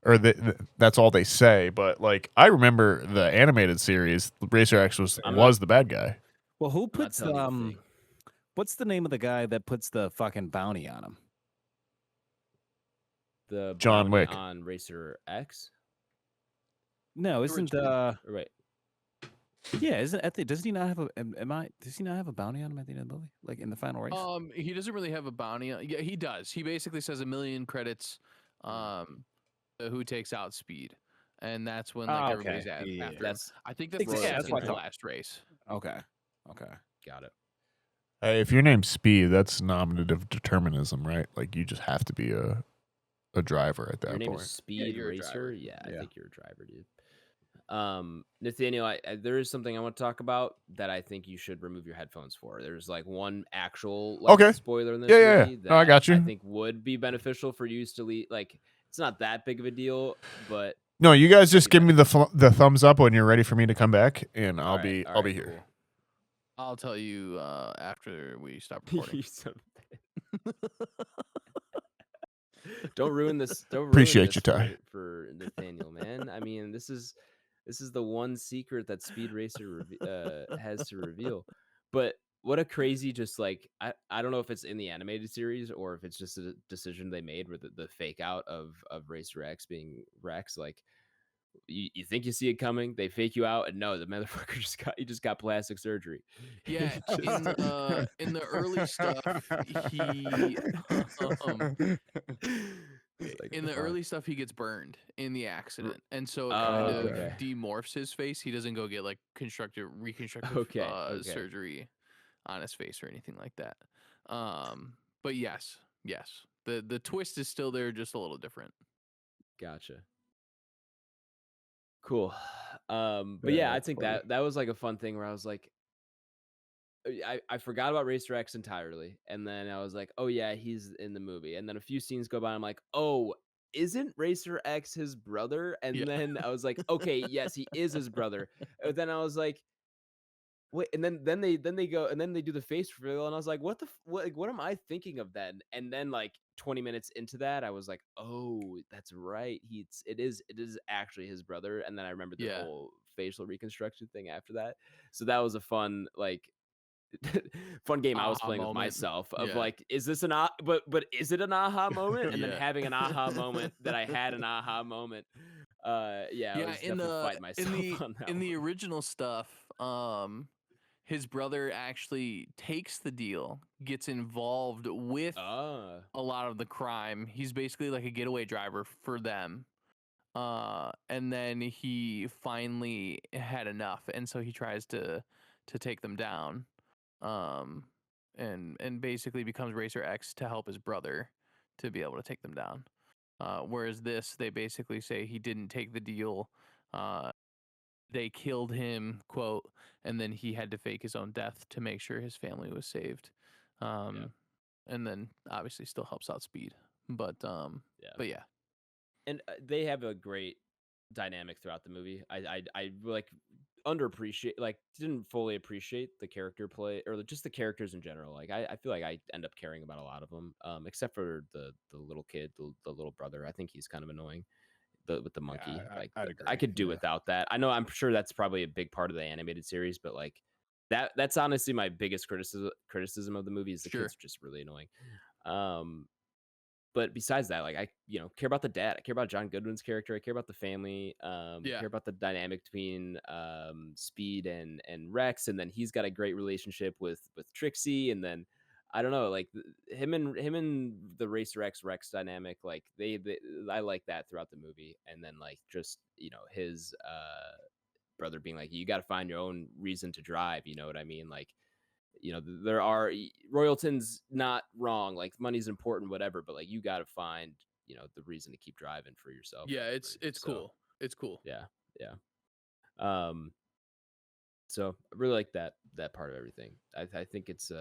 or that's all they say. But like I remember the animated series, Racer X was the bad guy. Well, who I'm not puts telling you anything. what's the name of the guy that puts the fucking bounty on him? The John bounty Wick. on Racer X? No, isn't Right. yeah, isn't does he not have does he not have a bounty on him at the end of the movie? Like in the final race? He doesn't really have a bounty. Yeah, he does. He basically says 1 million credits. Who takes out Speed, and that's when like everybody's okay. after Yeah. him. I think that's Yeah, that's what I the thought. last race. Okay. Got it. Hey, if your name's Speed, that's nominative determinism, right? Like you just have to be a driver at that Your name point. is Speed you're a Racer? driver. Yeah, I Yeah. think you're a driver, dude. Nathaniel, there is something I want to talk about that I think you should remove your headphones for. There's like one actual Okay. spoiler in this Yeah. movie that No, I got you. I think would be beneficial for you to leave. Like, it's not that big of a deal, but No, you guys just give me the thumbs up when you're ready for me to come back, and I'll All be right, here. cool. I'll tell you after we stop recording. You son of a bitch. Don't ruin this. Don't ruin Appreciate this you, Ty. for Nathaniel, man. I mean, this is the one secret that Speed Racer has to reveal. But what a crazy, just like I don't know if it's in the animated series or if it's just a decision they made with the fake out of Racer X being Rex. Like you think you see it coming, they fake you out, and no, the motherfucker just got plastic surgery. Yeah, in the early stuff, in the early stuff he gets burned in the accident, and so it kind of demorphs his face. He doesn't go get like reconstructive surgery on his face or anything like that. But yes, the twist is still there, just a little different. Gotcha. Cool. But yeah, I think that was like a fun thing where I was like, I forgot about Racer X entirely, and then I was like, oh yeah, he's in the movie, and then a few scenes go by, and I'm like, oh, isn't Racer X his brother? And then I was like, okay, yes, he is his brother. And then I was like, wait, and then they go and then they do the face reveal, and I was like, what am I thinking of then? And then like 20 minutes into that, I was like, oh, that's right. It is actually his brother. And then I remember the Yeah. whole facial reconstruction thing after that. So that was a fun fun game I was Aha playing with moment. myself of Yeah. like, is this an but is it an aha moment? And then Yeah. having an aha moment that I had an aha moment. Yeah, I was definitely fighting myself on that in the one. original stuff, his brother actually takes the deal, gets involved with Ah, a lot of the crime. He's basically like a getaway driver for them. And then he finally had enough, and so he tries to take them down. And basically becomes Racer X to help his brother to be able to take them down. Whereas this, they basically say he didn't take the deal. They killed him, quote, and then he had to fake his own death to make sure his family was saved. And then obviously still helps out Speed. But yeah. and they have a great dynamic throughout the movie. I like underappreciate, like didn't fully appreciate the character play or just the characters in general. Like I feel like I end up caring about a lot of them, except for the little kid, the little brother. I think he's kind of annoying. With the monkey, I'd agree. I could do without that. I know, I'm sure that's probably a big part of the animated series, but like that's honestly my biggest criticism of the movie is the Sure. kids are just really annoying. But besides that, like I care about the dad. I care about John Goodwin's character. I care about the family. Care about the dynamic between Speed and Rex, and then he's got a great relationship with Trixie, and then I don't know, like him and the Racer X Rex dynamic, like they I like that throughout the movie, and then like just his brother being like, you got to find your own reason to drive. You know what I mean? Like there are Royalton's not wrong, like money's important, whatever, but like you got to find the reason to keep driving for yourself. Yeah, it's cool. It's cool. Yeah. So I really like that part of everything. I think it's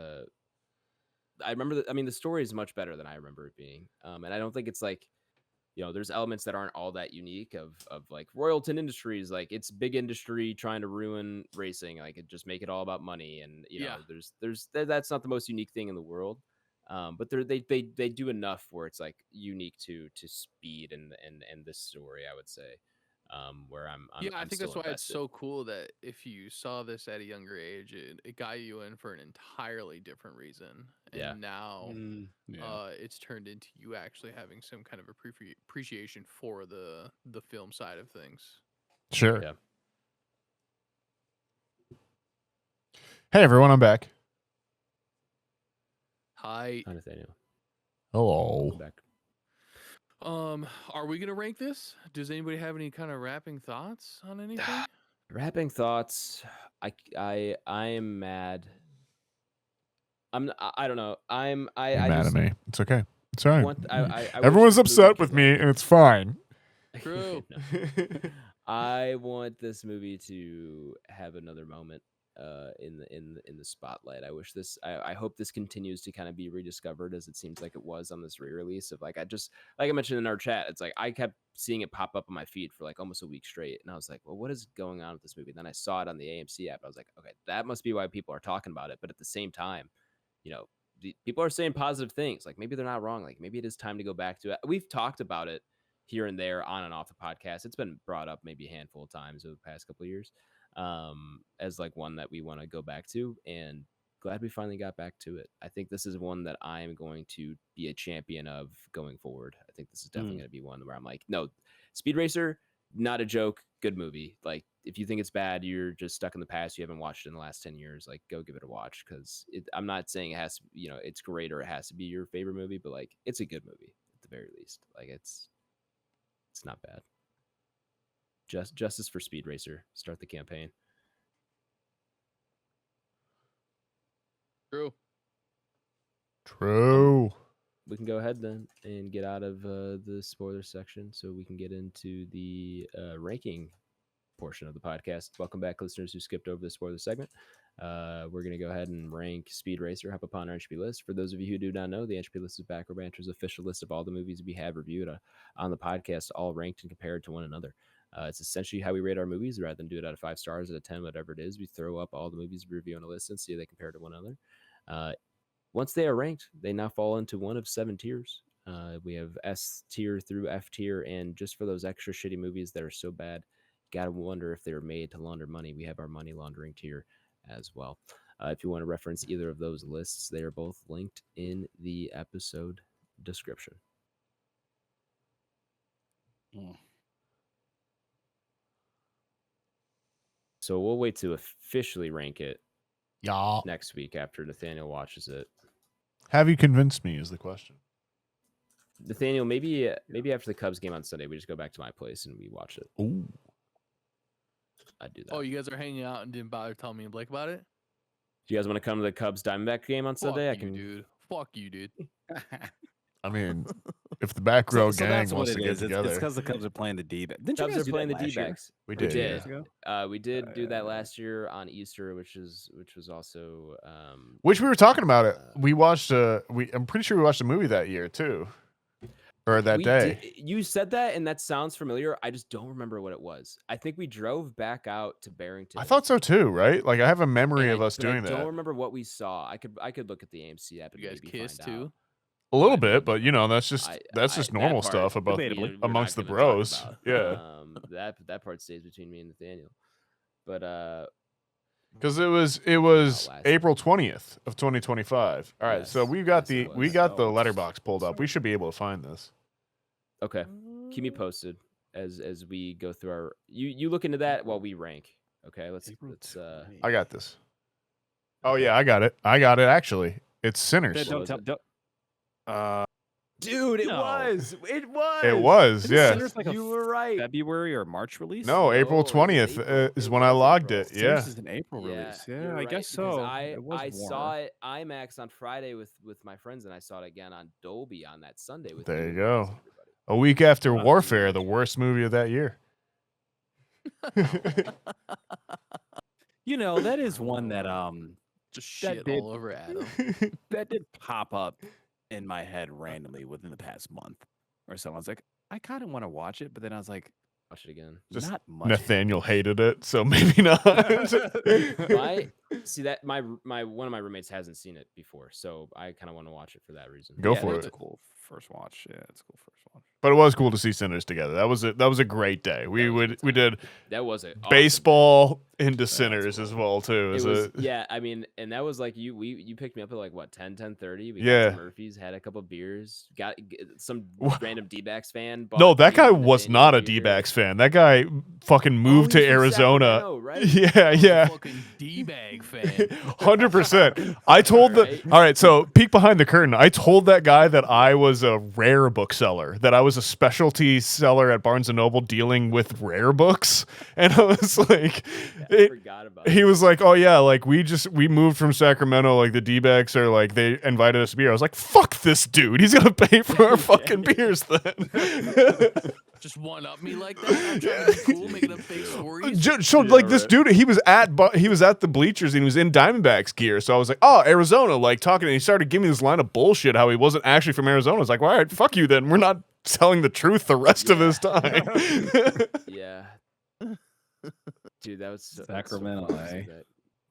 I remember the story is much better than I remember it being, and I don't think it's like there's elements that aren't all that unique of like Royalton Industries, like it's big industry trying to ruin racing, like it just make it all about money, and there's that's not the most unique thing in the world, but they do enough where it's like unique to Speed and this story, I would say, where I think that's why invested. it's so cool that if you saw this at a younger age, it got you in for an entirely different reason. And now it's turned into you actually having some kind of appreciation for the film side of things. Sure. Yeah. Hey everyone, I'm back. Hi, Nathaniel. Hello. I'm back. Are we gonna rank this? Does anybody have any kind of wrapping thoughts on anything? Wrapping thoughts. I am mad. I don't know. You're mad at me. It's okay. It's all right. I Everyone's upset with me, and it's fine. True. I want this movie to have another moment in the spotlight. I wish this. I hope this continues to kind of be rediscovered, as it seems like it was on this re-release. Of like I mentioned in our chat, it's like I kept seeing it pop up on my feed for like almost a week straight, and I was like, well, what is going on with this movie? And then I saw it on the AMC app. I was like, okay, that must be why people are talking about it. But at the same time, people are saying positive things. Like maybe they're not wrong. Like maybe it is time to go back to it. We've talked about it here and there on and off the podcast. It's been brought up maybe a handful of times over the past couple of years, as like one that we want to go back to, and glad we finally got back to it. I think this is one that I am going to be a champion of going forward. I think this is definitely going to be one where I'm like, no, Speed Racer, not a joke, good movie. Like if you think it's bad, you're just stuck in the past, you haven't watched it in the last 10 years, like go give it a watch, because I'm not saying it has to, it's great or it has to be your favorite movie, but like it's a good movie at the very least. Like it's not bad. Justice for Speed Racer. Start the campaign. True. We can go ahead then and get out of the spoiler section so we can get into the ranking portion of the podcast. Welcome back, listeners who skipped over the spoiler segment. We're going to go ahead and rank Speed Racer up upon our Entropy list. For those of you who do not know, the Entropy list is Back Row Banter's official list of all the movies we have reviewed on the podcast, all ranked and compared to one another. It's essentially how we rate our movies rather than do it out of 5 stars, out of 10, whatever it is. We throw up all the movies we review on a list and see how they compare to one another. Once they are ranked, they now fall into one of 7 tiers. We have S tier through F tier, and just for those extra shitty movies that are so bad, gotta wonder if they were made to launder money. We have our money laundering tier as well. If you want to reference either of those lists, they are both linked in the episode description. So we'll wait to officially rank it next week after Nathaniel watches it. Have you convinced me is the question. Nathaniel, maybe after the Cubs game on Sunday, we just go back to my place and we watch it. Ooh. I'd do that. Oh, you guys are hanging out and didn't bother telling me and Blake about it? Do you guys want to come to the Cubs Diamondback game on Sunday? Dude. Fuck you, dude. I mean, if the Back Row gang that's wants what to it get is. together. It's because the Cubs are playing the D-backs. Didn't you Cubs guys are do playing that the last year? D-backs. We We did. did. Yeah. We did do that last year on Easter, which was also Which we were talking about it. We watched I'm pretty sure we watched a movie that year too. Or that day. You said that, and that sounds familiar. I just don't remember what it was. I think we drove back out to Barrington. I thought so too, right? Like I have a memory of us doing that. I don't remember what we saw. I could look at the AMC app and You guys maybe kissed find too? out. A little bit, but that's just that normal part, stuff about Debatably. we're amongst not the gonna talk bros. about. Yeah. That part stays between me and Nathaniel. But Because it was April 20th of 2025. All right, Yes. so we got Yes, it the was. Letterboxd pulled up. We should be able to find this. okay, keep me posted as we go through our. You look into that while we rank. Okay, let's. I got this. Oh yeah, I got it. Actually. It's Sinners. Dude, it No. was. It was. It was, Isn't yeah. Sinners like a You were right. February or March release? No, April No, it was 20th April. is It when I was logged April. it. Sinners Yeah. is an April release. Yeah, you're I right, guess because so. I It was saw warmer. it IMAX on Friday with my friends, and I saw it again on Dolby on that Sunday with There you guys go. and everybody. A week after Wow. Warfare, the worst movie of that year. That is one that Just That shit did- all over Adam. that did pop up in my head randomly within the past month or so. I was like, I kind of want to watch it, but then I was like, Watch it again. Just not much. Nathaniel hated it, so maybe not. See that my one of my roommates hasn't seen it before, so I kind of want to watch it for that reason. Go Yeah, for it's it. a cool first watch. Yeah, it's a cool first watch. But it was cool to see Sinners together. That was a great day. We did That was it. baseball into That's Sinners cool. as well too. It It was, yeah, I mean, and that was like you picked me up at like what 10:30. We Yeah. got to Murphy's, had a couple beers, got some random D-backs fan. No, bought that me guy and was Nathaniel not a beer. D-backs fan. That guy fucking moved he's to from Arizona. Sacramento, right? Yeah, yeah. Fucking D-bag fan. 100%. I told Right. all right, so peek behind the curtain. I told that guy that I was a rare bookseller, that I was a specialty seller at Barnes & Noble dealing with rare books. And I was like, I forgot about it. he was like, oh yeah, like we moved from Sacramento, like the D-backs are like, they invited us to beer. I was like, fuck this dude. He's going to pay for our fucking beers then. Just one up me like that. I'm trying to be cool, making up fake stories. So like this dude, he was at the bleachers and he was in Diamondbacks gear. So I was like, oh, Arizona, like talking, and he started giving me this line of bullshit how he wasn't actually from Arizona. I was like, well, all right, fuck you then. We're not telling the truth the rest of his time. Yeah. Dude, that was so Sacramento, fun to see eh? that.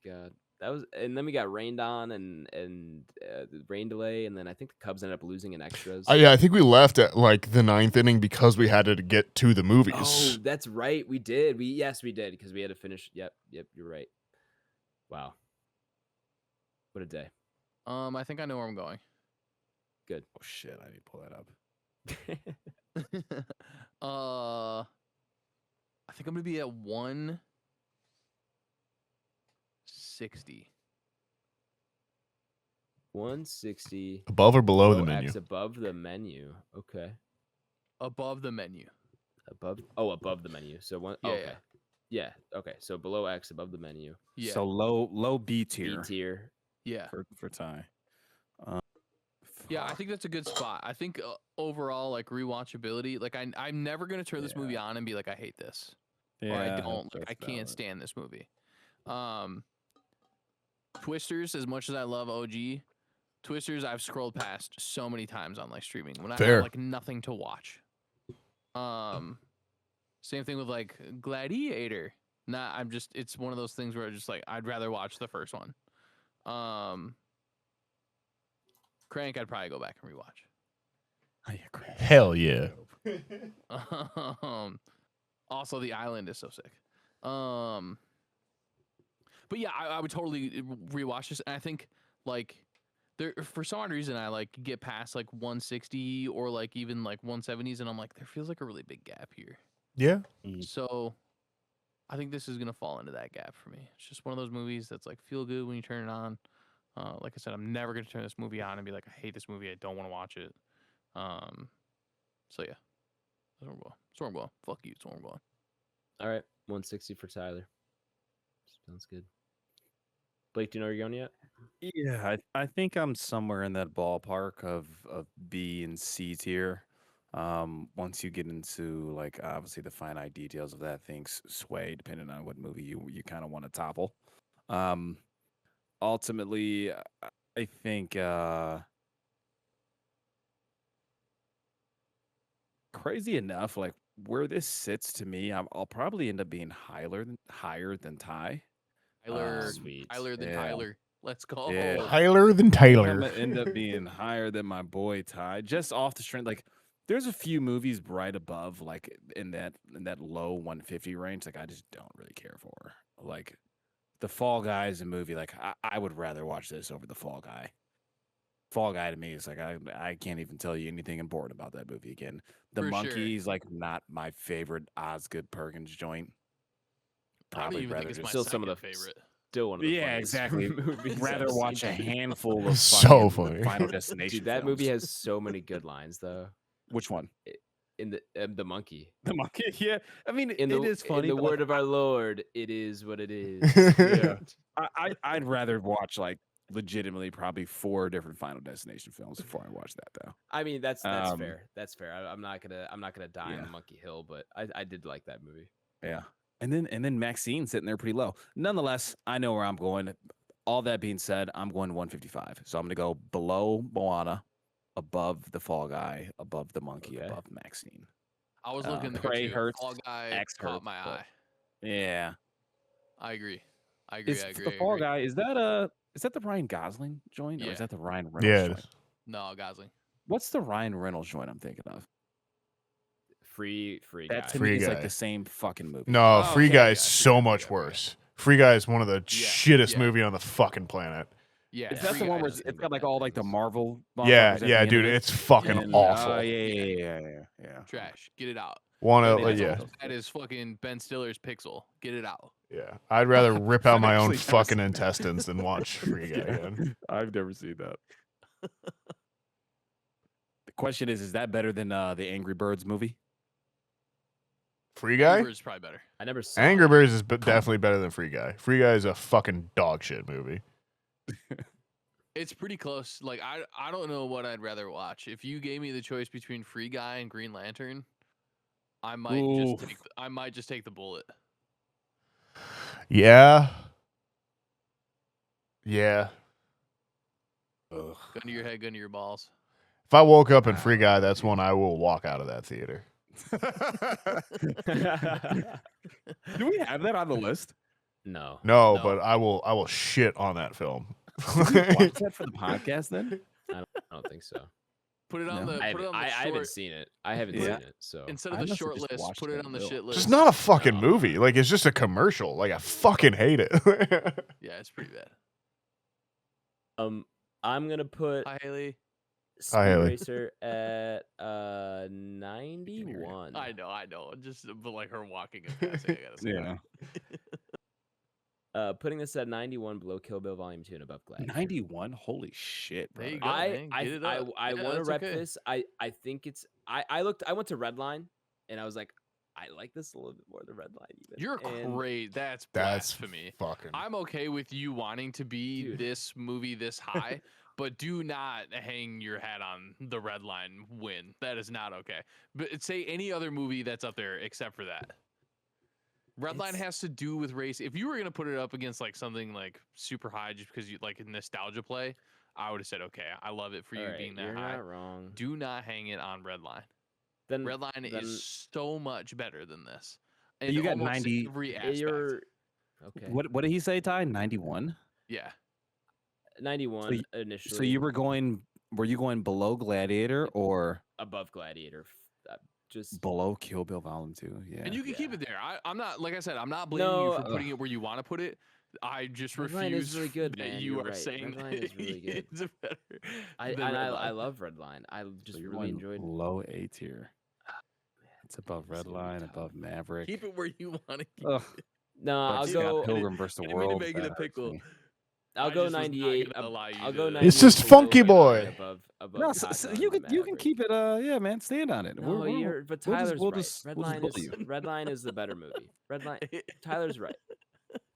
God, that was, and then we got rained on and the rain delay, and then I think the Cubs ended up losing in extras. Yeah, I think we left at like the 9th inning because we had to get to the movies. Oh, that's right. We did. Yes, we did because we had to finish. Yep. You're right. Wow. What a day. I think I know where I'm going. Good. Oh shit! I need to pull that up. I think I'm gonna be at 160. 160. Above or below the X menu? above the menu. Okay. Above the menu. Above the menu. So one. Yeah, Okay. Yeah. Okay. So below X, above the menu. Yeah. So low B tier B tier. yeah. for Ty. Yeah, I think that's a good spot. I think overall, like rewatchability, like I'm never gonna turn this movie on and be like, I hate this, or I don't, like, I can't stand this movie. Twisters, as much as I love OG, Twisters I've scrolled past so many times on like streaming when I Fair. have like nothing to watch. Same thing with like Gladiator. It's one of those things where I'd rather watch the first one. Crank, I'd probably go back and rewatch. Oh, yeah, Crank. Hell yeah. Also, The Island is so sick. But yeah, I would totally rewatch this. And I think like there, for some odd reason, I like get past like 160 or like even like 170s, and I'm like, there feels like a really big gap here. Yeah. So I think this is gonna fall into that gap for me. It's just one of those movies that's like feel good when you turn it on. Like I said, I'm never gonna turn this movie on and be like, I hate this movie. I don't want to watch it. So yeah, that's where I'm going. Fuck you. That's where I'm going. All right, 160 for Tyler. Sounds good. Blake, do you know where you're going yet? Yeah, I think I'm somewhere in that ballpark of B and C tier. Once you get into like obviously the finite details of that, things sway depending on what movie you kind of want to topple. Ultimately, I think crazy enough, like where this sits to me, I'll probably end up being higher than Ty. Sweet. Tyler than Yeah. Tyler. Let's go. Yeah. Tyler than I'm Tyler. gonna end up being higher than my boy Ty, just off the strength. Like, there's a few movies right above, like in that low 150 range. Like, I just don't really care for. Like, The Fall Guy is a movie. Like, I would rather watch this over The Fall Guy. Fall Guy to me is like I can't even tell you anything important about that movie again. The For Monkey sure. is like not my favorite Osgood Perkins joint. I don't Probably even rather think it's my just Still some of second the favorite. still one of the yeah, funniest exactly. movies. Rather I've watch seen. a handful of So fucking funny. Final Destination. Dude, that movie films. has so many good lines though. Which one? In the Monkey. The Monkey. Yeah, I mean, It is funny. In the but, word like, of our Lord, it is what it is. yeah, I'd rather watch like legitimately probably 4 different Final Destination films before I watch that though. I mean, that's Um, fair. That's fair. I'm not gonna die Yeah. on Monkey Hill, but I did like that movie. Yeah, and then Maxine sitting there pretty low. Nonetheless, I know where I'm going. All that being said, I'm going 155. So I'm gonna go below Moana, above The Fall Guy, above The Monkey, Okay. above Maxine. I was looking there Prey too. hurts, Fall Guy X caught hurts, my but- eye. Yeah. I agree. The Fall Guy, is that the Ryan Gosling joint or Yeah. is that the Ryan Reynolds Yeah. It joint? is. No, Gosling. What's the Ryan Reynolds joint I'm thinking of? Free That guy. to Free me is Guy. like the same fucking movie. No, Oh, Free okay, Guy is yeah, so Free much Guy, Free Guy. worse. Free Guy is one of the Yeah, shittest yeah. movie on the fucking planet. Yeah. Is that Free the one Guy where doesn't it's make got like bad all like the things. Marvel? Yeah, motherfuckers at the yeah, end dude, of it? it's fucking And, awful. yeah. Trash. Get it out. Wanna, That is yeah, awful. That is fucking Ben Stiller's Pixel. Get it out. yeah. I'd rather rip out I've my own actually never fucking seen that. intestines than watch Free Guy again. I've never seen that. The question is that better than the Angry Birds movie? Free Angry Guy? Birds is probably better. I never saw Angry it. Birds is definitely better than Free Guy. Free Guy is a fucking dog shit movie. It's pretty close. Like I don't know what I'd rather watch. If you gave me the choice between Free Guy and Green Lantern, I might just take the bullet. Yeah. Yeah. Ugh. Gun to your head, gun to your balls. If I woke up in Free Guy, that's when I will walk out of that theater. Do we have that on the list? No. No, No. but I will shit on that film. Did we watch that for the podcast then? I don't think so. Put it on No. the I put it on the haven't short seen it. I haven't Yeah. seen it. So instead I of the must have short just list. watched Put it it in on the the middle. shit list. It's not a fucking No. movie. Like, it's just a commercial. Like, I fucking hate it. Yeah, it's pretty bad. I'm gonna put Hi Haley. Hi, Speed Haley. Racer at 91. I know. Just but like her walking and passing. I gotta say. Yeah. Putting this at 91 below Kill Bill Volume 2 and above Gladiator. 91? Holy shit, There you brother. go. man. Get it up. I Yeah, want to that's rep okay. this. I think it's I went to Redline and I was like, I like this a little bit more than Redline even. You're And great. That's That's blasphemy. fucking. I'm okay with you wanting to be Dude. this movie this high, but do not hang your hat on the red line win. That is not okay. But say any other movie that's up there except for that. Redline has to do with race. If you were gonna put it up against like something like super high just because you like a nostalgia play, I would have said okay. I love it for you All right, being that you're high. not wrong. Do not hang it on Redline. Then Redline is so much better than this. And You got almost 90 every aspect. Okay. What did he say, Ty? 91? Yeah. 91 initially. So you were you going below Gladiator or above Gladiator? Just below Kill Bill Volume 2? Yeah. And you can keep it there. I'm not, like I said, I'm not blaming you for putting it where you want to put it. I just Redline refuse is really good, that man. you You're are right. saying Redline is really good. it's better I than I Redline. love Redline. I just really enjoyed. Low A tier. It's above Redline, above Maverick. Keep it where you want to keep Ugh. it. No, I'll Scott go. Pilgrim versus the I didn't mean to World. make it a that hurts pickle. me. I'll I go just was not 98. gonna allow you I'll to- go 98. It's just below Funky Redline, Boy. Above No, Top you Gun, can Maverick. keep it. Yeah, man, stand on it. No, but Tyler's we'll right. just Redline bully is you. Redline is the better movie. Redline. Tyler's right.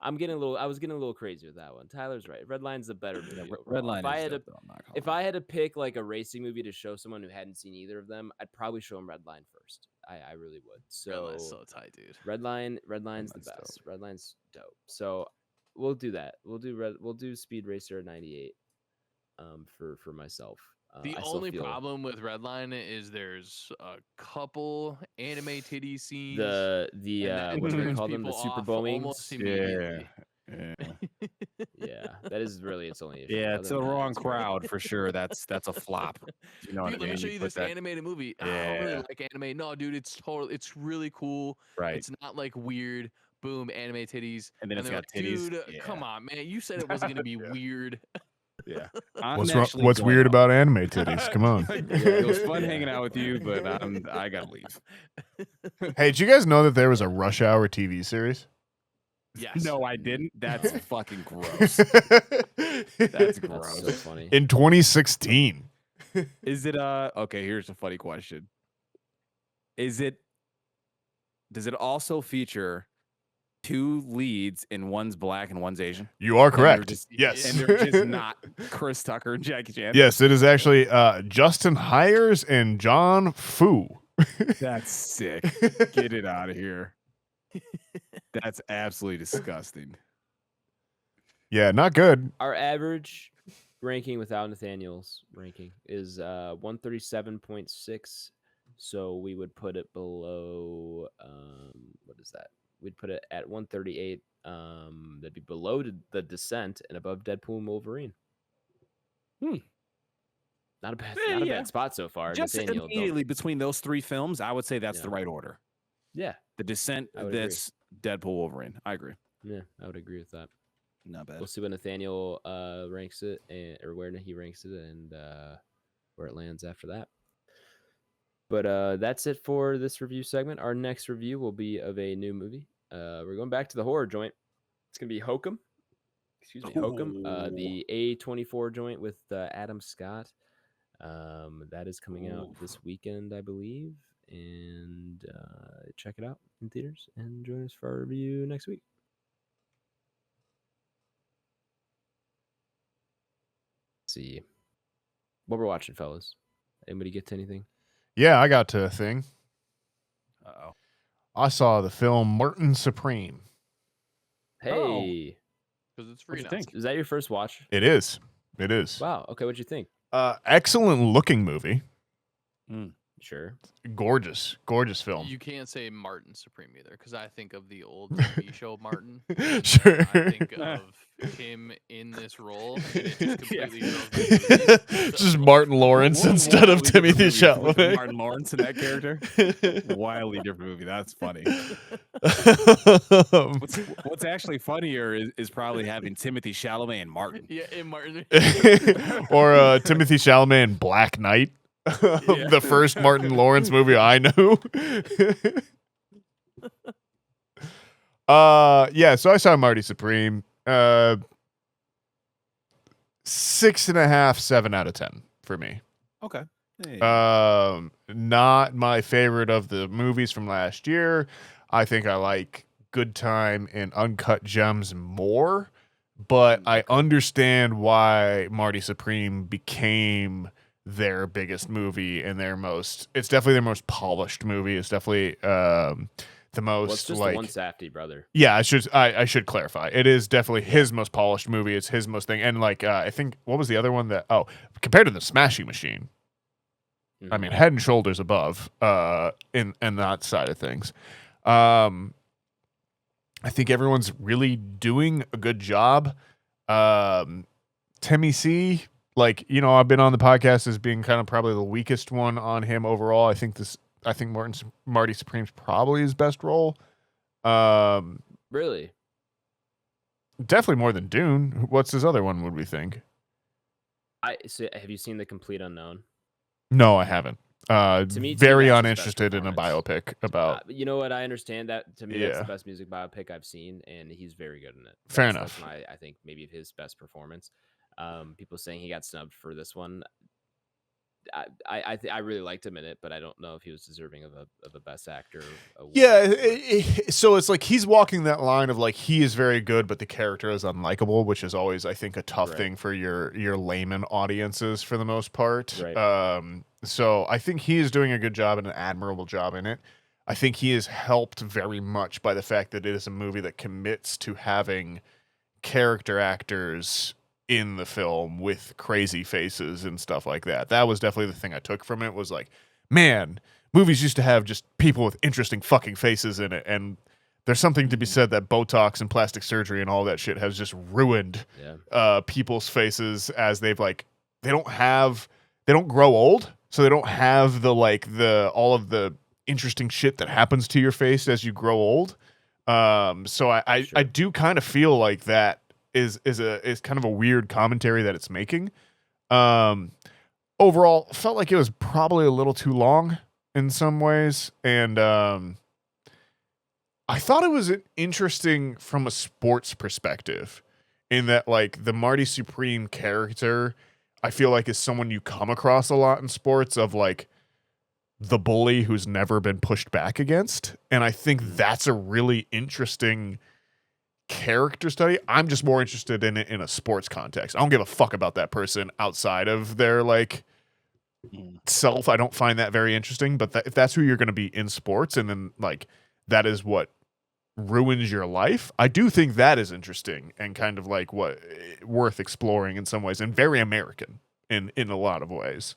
I was getting a little crazy with that one. Tyler's right. Redline's the better movie. overall. Redline If I is had dope, to, though, I'm not gonna if lie. I had to pick like a racing movie to show someone who hadn't seen either of them, I'd probably show them Redline first. I really would. So Redline's so tight, dude. Redline's the Redline's best. Redline's dope. So we'll do that. We'll do Speed Racer at 98. For myself. The I still only feel problem with Redline is there's a couple anime titty scenes. the and that what do they turns call them? The people super off Boeings. almost immediately. Yeah. Yeah, that is really its only issue. Yeah, Other it's the than that, wrong it's great. crowd for sure. That's a flop. You know what Dude, I let mean? me show you put this that- animated movie. I don't really Yeah. like anime. No, dude, it's really cool. Right. It's not like weird. Boom, anime titties. And then it's they're got like, titties. Dude, Yeah. come on, man. You said it wasn't gonna be weird. Yeah. What's weird about anime titties? Come on. It was fun hanging out with you, but I gotta leave. Hey, did you guys know that there was a Rush Hour TV series? Yes. No, I didn't. That's fucking gross. That's That's gross. so funny. In 2016. Is it okay, here's a funny question. Does it also feature two leads and one's black and one's Asian? You are And they're correct. just- Yes. And they're just not Chris Tucker and Jackie Chan. Yes, it is actually Justin Hires and John Fu. That's sick. Get it out of here. That's absolutely disgusting. Yeah, not good. Our average ranking without Nathaniel's ranking is 137.6. So we would put it below. What is that? We'd put it at 138. That'd be below the Descent and above Deadpool and Wolverine. Not a bad spot so far. Just Nathaniel, immediately between those three films, I would say that's the Yeah. right order. yeah, The Descent, I would agree. this, Deadpool, Wolverine. I agree. yeah, I would agree with that. Not bad. We'll see what Nathaniel ranks it, or where he ranks it, and where it lands after that. But that's it for this review segment. Our next review will be of a new movie. We're going back to the horror joint. It's gonna be Hokum. Excuse me, Hokum. The A24 joint with Adam Scott. That is coming out this weekend, I believe. And check it out in theaters and join us for our review next week. Let's see what we're watching, fellas. Anybody get to anything? Yeah, I got to a thing. Uh-oh. I saw the film Martin Supreme. Hey, Because it's free What'd now. you think? is that your first watch? It is. It is. Wow. Okay, what'd you think? Excellent looking movie. Sure. Gorgeous film. You can't say Martin Supreme either, because I think of the old TV show Martin. and Sure. I think of him in this role. And it just completely throws me for a loop. Just Martin Lawrence instead of Timothy Chalamet. Martin Lawrence in that character. Wildly different movie. That's funny. What's actually funnier is probably having Timothy Chalamet and Martin. Yeah, and Martin. Or Timothy Chalamet in Black Knight. The first Martin Lawrence movie I knew. Yeah, so I saw Marty Supreme. 6.5, 7 out of 10 for me. Okay. Hey. Not my favorite of the movies from last year. I think I like Good Time and Uncut Gems more, but I understand why Marty Supreme became their biggest movie and it's definitely their most polished movie. It's definitely the most Well, it's just like the one Safdie brother. yeah, I should clarify. It is definitely his most polished movie. It's his most thing. And like I think what was the other one that compared to the Smashing Machine. I mean, head and shoulders above in that side of things. I think everyone's really doing a good job. Timmy C, like, you know, I've been on the podcast as being kind of probably the weakest one on him overall. I think Marty Supreme's probably his best role. Really? Definitely more than Dune. What's his other one, would we think? So have you seen The Complete Unknown? No, I haven't. To me, very that's his best uninterested in a performance. biopic about. You know what? I understand that. To me, that's Yeah. the best music biopic I've seen, and he's very good in it. Fair enough. That's I think maybe his best performance. People saying he got snubbed for this one. I really liked him in it, but I don't know if he was deserving of a best actor award. Yeah, so it's like he's walking that line of like he is very good, but the character is unlikable, which is always, I think, a tough thing for your layman audiences for the most part. Right. So I think he is doing a good job and an admirable job in it. I think he is helped very much by the fact that it is a movie that commits to having character actors in the film with crazy faces and stuff like that. That was definitely the thing I took from it, was like, man, movies used to have just people with interesting fucking faces in it, and there's something to be said that Botox and plastic surgery and all that shit has just ruined people's faces, as they've like they don't grow old, so they don't have the all of the interesting shit that happens to your face as you grow old. So I do kind of feel like that is kind of a weird commentary that it's making. Overall, felt like it was probably a little too long in some ways, and I thought it was interesting from a sports perspective, in that like the Marty Supreme character, I feel like is someone you come across a lot in sports, of like the bully who's never been pushed back against, and I think that's a really interesting character study. I'm just more interested in it in a sports context. I don't give a fuck about that person outside of their like self. I don't find that very interesting, but if that's who you're going to be in sports, and then like that is what ruins your life, I do think that is interesting and kind of like what worth exploring in some ways, and very American in a lot of ways.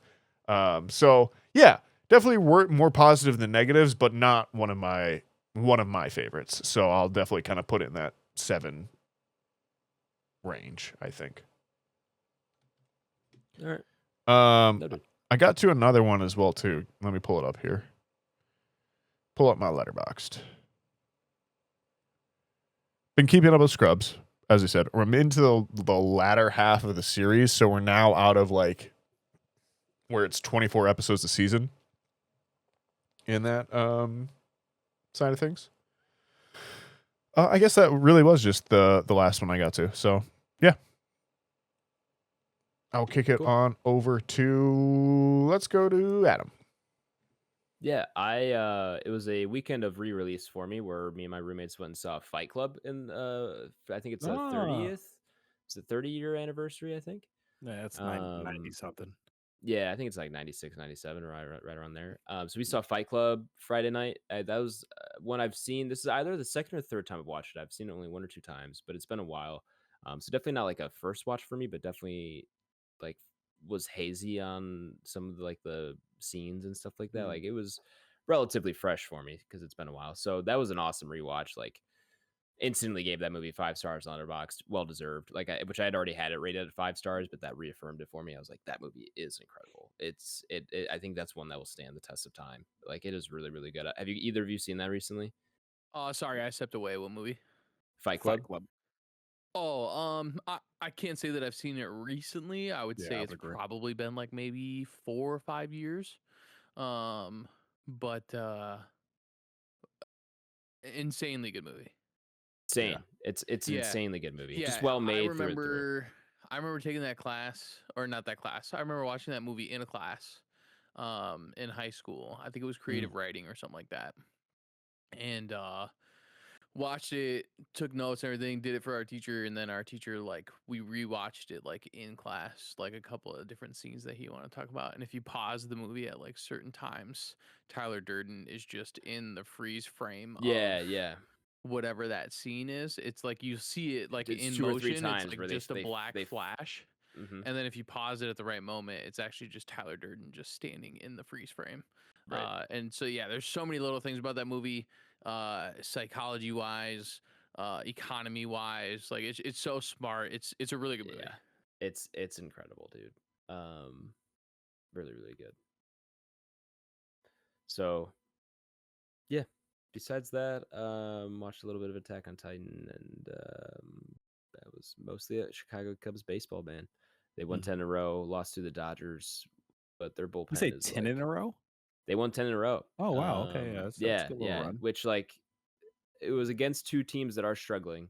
So yeah, definitely more positive than negatives, but not one of my favorites. So I'll definitely kind of put it in that 7 range, I think. All right. Noted. I got to another one as well too. Let me pull it up here. Pull up my Letterboxd. Been keeping up with Scrubs, as I said. We're into the latter half of the series, so we're now out of like where it's 24 episodes a season in that side of things. I guess that really was just the last one I got to. So, yeah. I'll kick it on over to, let's go to Adam. Yeah, it was a weekend of re-release for me where me and my roommates went and saw Fight Club in I think it's the 30th. It's the 30-year anniversary, I think. Yeah, it's 90 something. Yeah, I think it's like 96, 97, right around there. So we saw Fight Club Friday night. That was one I've seen. This is either the second or third time I've watched it. I've seen it only 1 or 2 times, but it's been a while. So definitely not like a first watch for me, but definitely like was hazy on some of the scenes and stuff like that. Like it was relatively fresh for me because it's been a while. So that was an awesome rewatch. Like instantly gave that movie 5 stars on Letterboxd, well deserved. Like which I had already had it rated at 5 stars, but that reaffirmed it for me. I was like, that movie is incredible. I think that's one that will stand the test of time. Like it is really, really good. Have you either of you seen that recently? Sorry, I stepped away. What movie? Fight Club. Oh, I can't say that I've seen it recently. I would say it's probably been like maybe 4 or 5 years. But insanely good movie. Insane. Yeah. It's insanely good movie. Yeah, just well made. I remember taking that class, or not that class. I remember watching that movie in a class in high school. I think it was creative writing or something like that. And watched it, took notes and everything, did it for our teacher, and then our teacher, like, we rewatched it like in class, like a couple of different scenes that he wanted to talk about. And if you pause the movie at like certain times, Tyler Durden is just in the freeze frame. Yeah. Whatever that scene is, it's like you see it like it's in motion. It's like just a black flash. Mm-hmm. And then if you pause it at the right moment, it's actually just Tyler Durden just standing in the freeze frame. Right. And so yeah, there's so many little things about that movie, psychology wise, economy wise. Like it's so smart. It's a really good movie. Yeah, it's incredible, dude. Really, really good. So, yeah. Besides that, watched a little bit of Attack on Titan, and that was mostly it. Chicago Cubs baseball, man. They won 10 in a row, lost to the Dodgers, but their bullpen You say is 10 like, in a row? they won 10 in a row. Oh, wow. Okay. Yeah, that's a good little run. Which, like, it was against two teams that are struggling.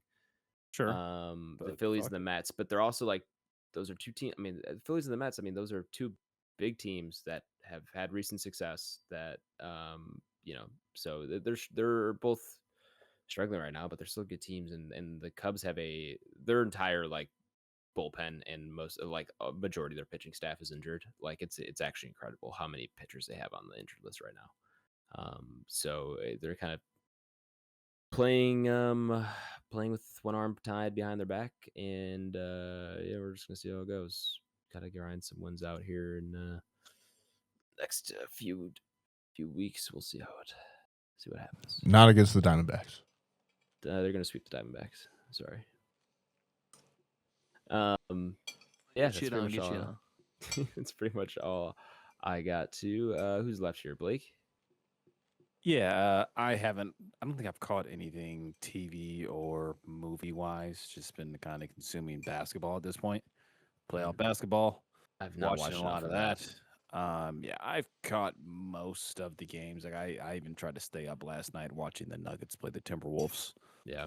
Sure. The Phillies and the Mets, but they're also like, those are two teams. I mean, the Phillies and the Mets, I mean, those are two big teams that have had recent success that, so they're both struggling right now, but they're still good teams. And the Cubs have their entire like bullpen and most like a majority of their pitching staff is injured. Like it's actually incredible how many pitchers they have on the injured list right now. So they're kind of playing with one arm tied behind their back, and we're just gonna see how it goes. Gotta grind some wins out here in next few weeks. We'll see what happens. Not against the Diamondbacks. They're gonna sweep the Diamondbacks. Sorry. Yeah, that's pretty much all. That's pretty much all I got to. Who's left here? Blake? Yeah, I don't think I've caught anything TV or movie wise. Just been kind of consuming basketball at this point. Playoff basketball. I've not watched a lot of that. Yeah, I've caught most of the games. Like I even tried to stay up last night watching the Nuggets play the Timberwolves. Yeah.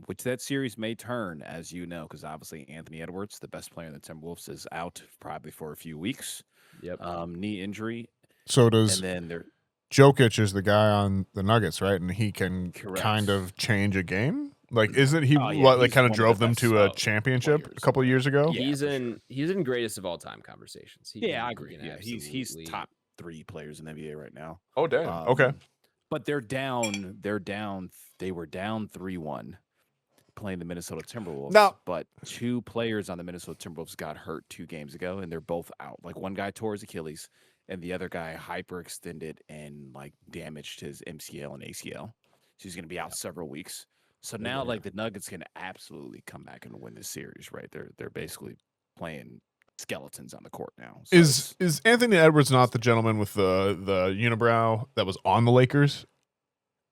Which that series may turn, as you know, because obviously Anthony Edwards, the best player in the Timberwolves, is out probably for a few weeks. Yep. Knee injury. So does and then Jokic is the guy on the Nuggets, right? And he can kind of change a game. Like, isn't he like kind of drove them to a championship a couple of years ago? Yeah, he's in greatest of all time conversations. I agree. Yeah, he's top 3 players in the NBA right now. Oh damn. Okay. But they're down. They were down 3-1 playing the Minnesota Timberwolves. No. But 2 players on the Minnesota Timberwolves got hurt 2 games ago, and they're both out. Like one guy tore his Achilles, and the other guy hyperextended and like damaged his MCL and ACL. So he's going to be out several weeks. So now, like the Nuggets can absolutely come back and win this series, right? They're basically playing skeletons on the court now. So is Anthony Edwards not the gentleman with the unibrow that was on the Lakers?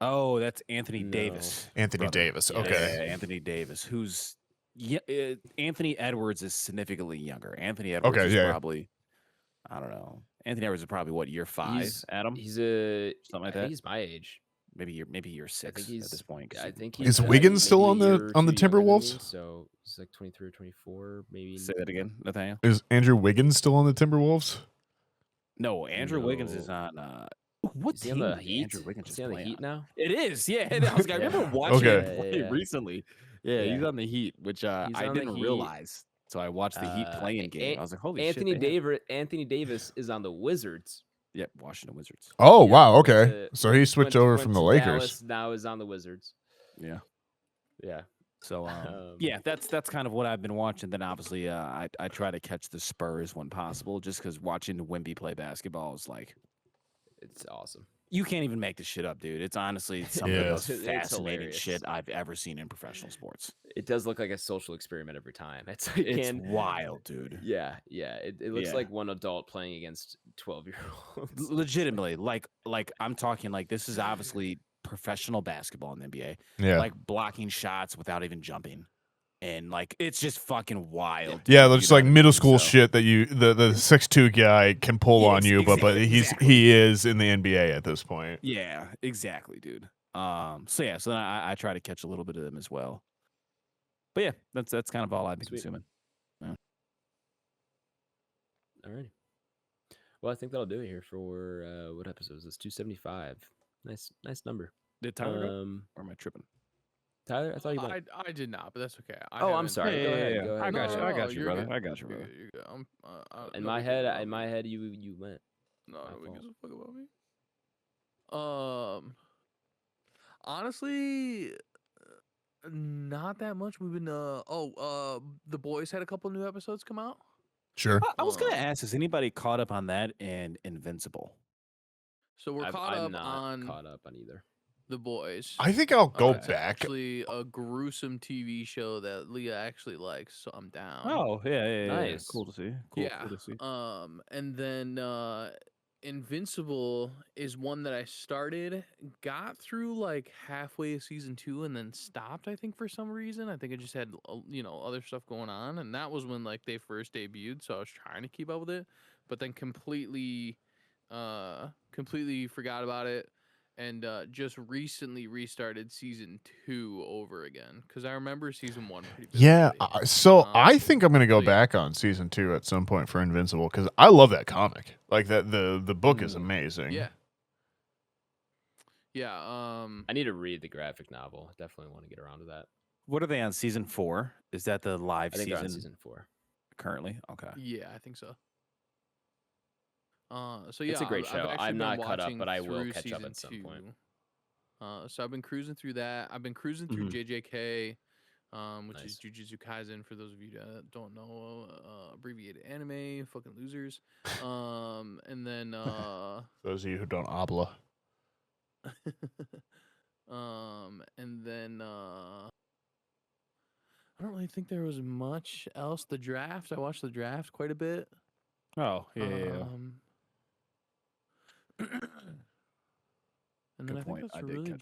Oh, that's Anthony Davis. Anthony Davis. Okay. Yeah, Anthony Davis, who's Anthony Edwards is significantly younger. Anthony Edwards is probably, I don't know. Anthony Edwards is probably what, year 5, Adam? He's something like that. He's my age. Maybe year 6 at this point. I think is Wiggins still on the Timberwolves? So he's like 23 or 24, maybe. Say that again, Nathaniel. Is Andrew Wiggins still on the Timberwolves? No, Andrew Wiggins is on. What is he on the Heat? Andrew Wiggins is he on the Heat now? It is. Yeah, I remember watching him play recently. Yeah, he's on the Heat, which I didn't realize. So I watched the Heat playing game. I was like, holy shit. Anthony Davis is on the Wizards. Yep, Washington Wizards. Oh, wow. Okay. So he switched over from the Lakers. Dallas, now is on the Wizards. Yeah. Yeah. So, yeah, that's kind of what I've been watching. Then, obviously, I try to catch the Spurs when possible, just because watching Wemby play basketball is like... It's awesome. You can't even make this shit up, dude. It's honestly some of the most fascinating shit I've ever seen in professional sports. It does look like a social experiment every time. It's wild, dude. Yeah. It looks like one adult playing against 12-year-olds. Legitimately, like I'm talking like this is obviously professional basketball in the NBA. Yeah, like blocking shots without even jumping. And like it's just fucking wild. Yeah, just like middle school shit that the 6'2" guy can pull on you, but he is in the NBA at this point. Yeah, exactly, dude. So then I try to catch a little bit of them as well. But yeah, that's kind of all I've been consuming. Yeah. All right. Well, I think that'll do it here for what episode is this? 275. Nice number. Did Tyler go? Or am I tripping? Tyler, I thought you went. I did not, but that's okay. I'm sorry. Go ahead. Go ahead. I got you, brother. Good. I got you, brother. You're good. In my head, you went. No, nobody gives a fuck about me. Honestly, not that much. We've been the boys had a couple new episodes come out. Sure. I was gonna ask: is anybody caught up on that and Invincible? So we're I'm not caught up on either. The Boys. I think I'll go It's back. actually a gruesome TV show that Leah actually likes, so I'm down. Oh, yeah. Nice. Cool to see. Cool to see. And then Invincible is one that I started, got through like halfway of season 2, and then stopped. I think for some reason, I think I just had other stuff going on, and that was when like they first debuted. So I was trying to keep up with it, but then completely forgot about it. And just recently restarted season 2 over again because I remember season 1 pretty vividly. Yeah, so I think I'm gonna go back on season 2 at some point for Invincible because I love that comic. Like that, the book is amazing. Yeah. I need to read the graphic novel. Definitely want to get around to that. What are they on season 4? Is that the live I think season? they're on season 4 currently. Okay. Yeah, I think so. So yeah, it's a great show. I'm not caught up, but I will through catch up at season some point. 2. So I've been cruising through that. I've been cruising through JJK, which is Jujutsu Kaisen for those of you that don't know, abbreviated anime, fucking losers. And then those of you who don't obla. and then I don't really think there was much else. The Draft, I watched The Draft quite a bit. Oh, yeah. And then I think that's really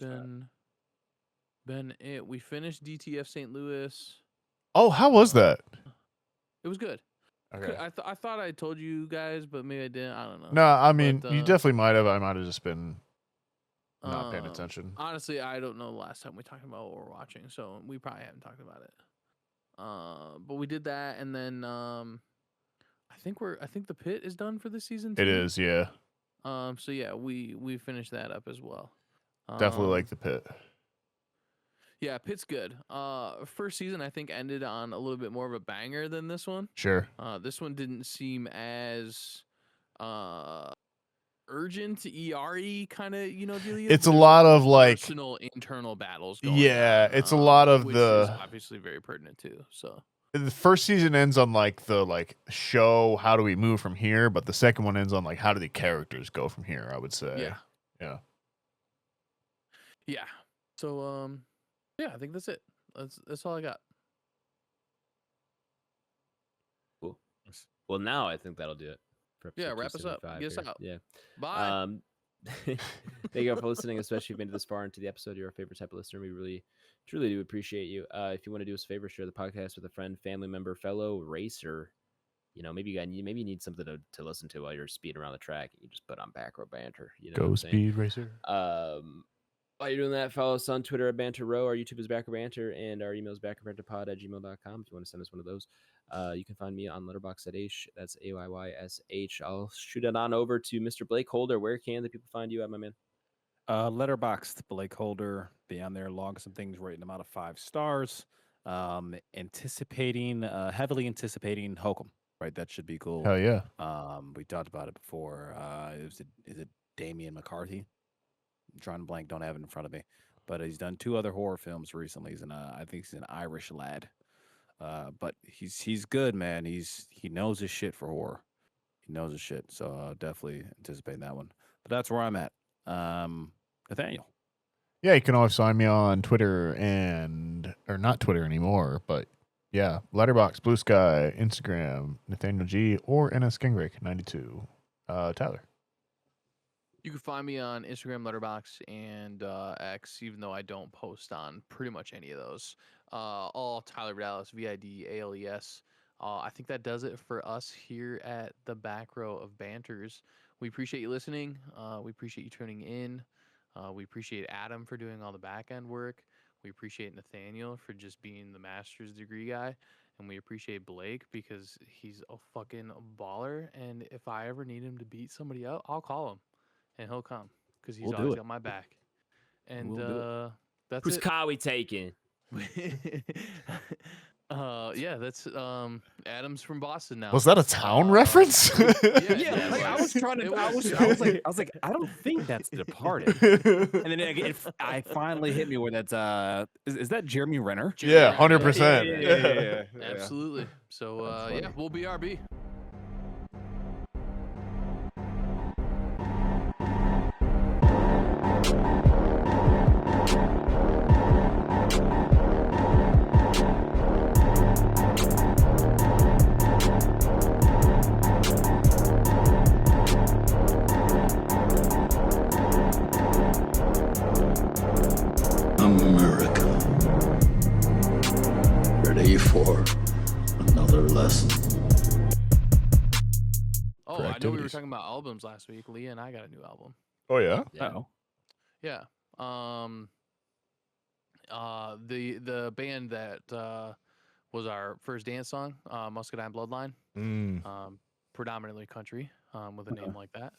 been it. We finished DTF St. Louis. Oh, how was that? It was good. Okay. I thought I told you guys, but maybe I didn't. I don't know. No, I mean you definitely might have. I might have just been not paying attention. Honestly, I don't know the last time we talked about what we're watching, so we probably haven't talked about it. But we did that, and then I think the Pit is done for this season too. It is, yeah. So yeah, we finished that up as well. Definitely like the Pit. Yeah, Pit's good. First season I think ended on a little bit more of a banger than this one. Sure. This one didn't seem as urgent, ER-y kind of, deal. It's a lot of like personal internal battles going on, it's a lot of which the is obviously very pertinent too. So the first season ends on like the show how do we move from here, but the second one ends on like how do the characters go from here, I would say. Yeah. So yeah, I think that's it. That's all I got. Cool. Well, now I think that'll do it. Yeah, wrap us up. Get us out. Yeah. Bye. Thank you for listening, especially if you've made it this far into the episode. You're our favorite type of listener. We really, truly do appreciate you. If you want to do us a favor, share the podcast with a friend, family member, fellow racer. Maybe you need something to listen to while you're speeding around the track. You just put on Back Row Banter. Go Speed Racer. While you're doing that, follow us on Twitter at Banter Row. Our YouTube is Back Row Banter, and our email is backrowbanterpod@gmail.com. If you want to send us one of those, you can find me on Letterboxd at H. That's AYYSH. I'll shoot it on over to Mr. BlakeHolder. Where can the people find you at, my man? Letterboxd, BlakeHolder. Be on there, log some things, rating them out of 5 stars. Heavily anticipating Hokum. Right, that should be cool. Hell yeah. We talked about it before. Is it Damian McCarthy? I'm trying to blank, don't have it in front of me, but he's done 2 other horror films recently. I think he's an Irish lad, but he's good, man. He knows his shit for horror. He knows his shit, so definitely anticipating that one. But that's where I'm at. Nathaniel. Yeah, you can always find me on Twitter or not Twitter anymore, but yeah, Letterboxd, Blue Sky, Instagram, Nathaniel G, or NSKingBreak92. Tyler. You can find me on Instagram, Letterboxd, and X, even though I don't post on pretty much any of those. All Tyler Vidalis, VIDALES. I think that does it for us here at the Back Row of Banters. We appreciate you listening. We appreciate you tuning in. We appreciate Adam for doing all the back end work. We appreciate Nathaniel for just being the master's degree guy. And we appreciate Blake because he's a fucking baller. And if I ever need him to beat somebody up, I'll call him. And he'll come because he's always got my back. And that's Whose it. car we taking? Yeah, that's Adam's from Boston now. Was that a town reference? Yeah, like, I was trying to. I was like, I don't think that's The Departed. And then I finally hit me where that's. Is that Jeremy Renner? Yeah, 100%. Yeah. Absolutely. So yeah, we'll BRB. ready for another lesson. Oh, For I know we were activities. talking about albums last week. Leah and I got a new album. Oh yeah. Yeah. Oh, Yeah. The band that was our first dance song, Muscadine Bloodline, Mm. predominantly country, with a name like that.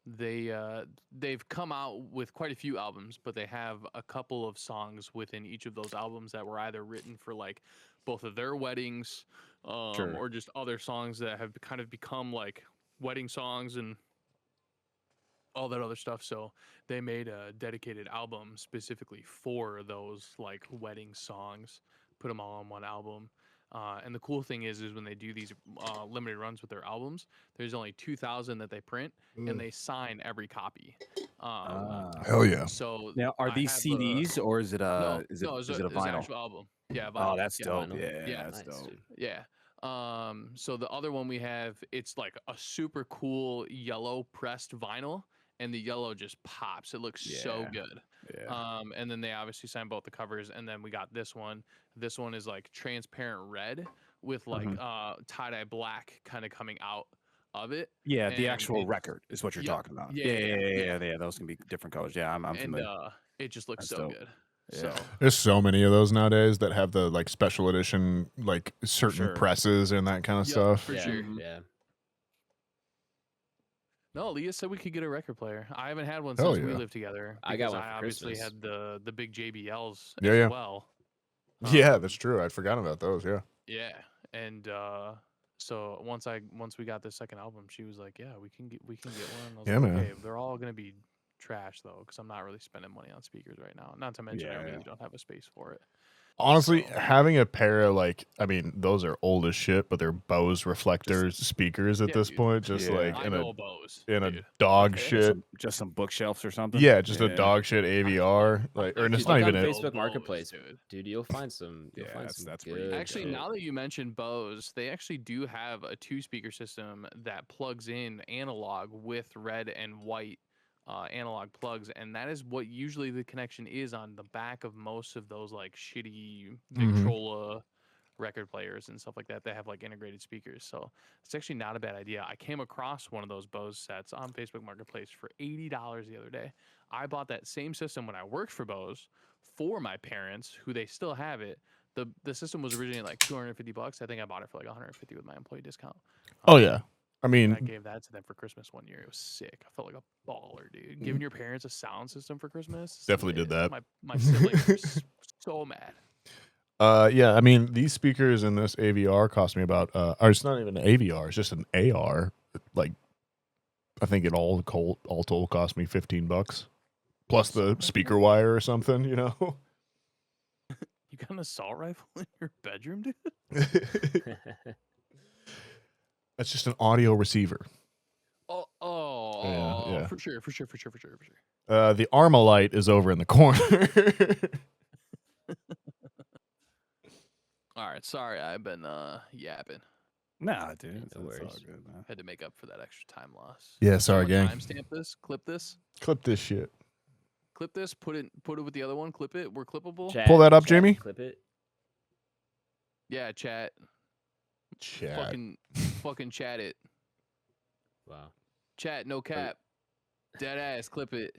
They've come out with quite a few albums, but they have a couple of songs within each of those albums that were either written for like both of their weddings, Sure. or just other songs that have kind of become like wedding songs and all that other stuff. So they made a dedicated album specifically for those like wedding songs, put them all on one album. And the cool thing is when they do these limited runs with their albums, there's only 2,000 that they print, and they sign every copy. Hell yeah. So now are I these have CDs or is it no, is no, it it's a an vinyl? actual album. Yeah, vinyl. Oh, that's Yeah, dope. vinyl. Yeah, Yeah. that's Nice, dope. dude. Yeah. So the other one we have, it's like a super cool yellow pressed vinyl, and the yellow just pops. It looks so Yeah. good. Yeah. And then they obviously signed both the covers, and then we got this one. This one is like transparent red with like tie-dye black kind of coming out of it. Yeah, the And actual it- record is what you're Yep. talking about. Yeah, Yeah. Those can be different colors. Yeah, I'm and familiar. it just looks That's so dope. good. Yeah. So There's so many of those nowadays that have the like special edition, like certain sure. presses and that kind of Yep, stuff. for Yeah, sure. yeah. No, Leah said we could get a record player. I haven't had one Hell since we yeah. lived together. I got because one for obviously Christmas. had the big JBLs Yeah, as yeah. well. Yeah, that's true. I'd forgotten about those. Yeah. Yeah, and so once we got this second album, she was like, "Yeah, we can get one." I was Yeah, like, man. "Okay, they're all gonna be trash though, because I'm not really spending money on speakers right now. Not to mention I Yeah. really don't have a space for it." Honestly, So- having a pair of like, I mean, those are old as shit, but they're Bose reflectors speakers at Yeah, this dude. point, just Yeah. like I in know a Bose, in a dude. dog Okay. shit. Just some bookshelves or something. Yeah, just a Yeah. dog shit AVR, like, or I it's could not Look even on a. Bose, Facebook Marketplace, dude. dude. You'll find some. You'll Yeah, find that's- some that's pretty good good. Actually, shit. now that you mentioned Bose, they actually do have a 2-speaker system that plugs in analog with red and white analog plugs, and that is what usually the connection is on the back of most of those like shitty Victrola record players and stuff like that. They have like integrated speakers, so it's actually not a bad idea. I came across one of those Bose sets on Facebook Marketplace for $80 the other day. I bought that same system when I worked for Bose for my parents, who they still have it. The system was originally like $250. I think I bought it for like $150 with my employee discount. Oh yeah, I I mean, gave that to them for Christmas one year. It was sick. I felt like a baller, dude. Giving your parents a sound system for Christmas. is Definitely did lit. that. My siblings were so mad. yeah, I mean, these speakers in this AVR cost me about, or it's not even an AVR, it's just an AR. Like, I think it all told cost me $15, plus the speaker wire or something, you know. You got an assault rifle in your bedroom, dude? That's just an audio receiver. Oh, yeah. for sure. The Armalite is over in the corner. All right, sorry, I've been yapping. Nah, dude. No That's all worries. good, man. Had to make up for that extra time loss. Yeah, sorry, gang. Timestamp this. Clip this. Clip this shit. Clip this. Put it with the other one. Clip it. We're clippable. Chat, Pull that up, chat, Jamie. Clip it. Yeah, chat. Chat. Fucking chat it. Wow. Chat, no cap. Dead ass. Clip it.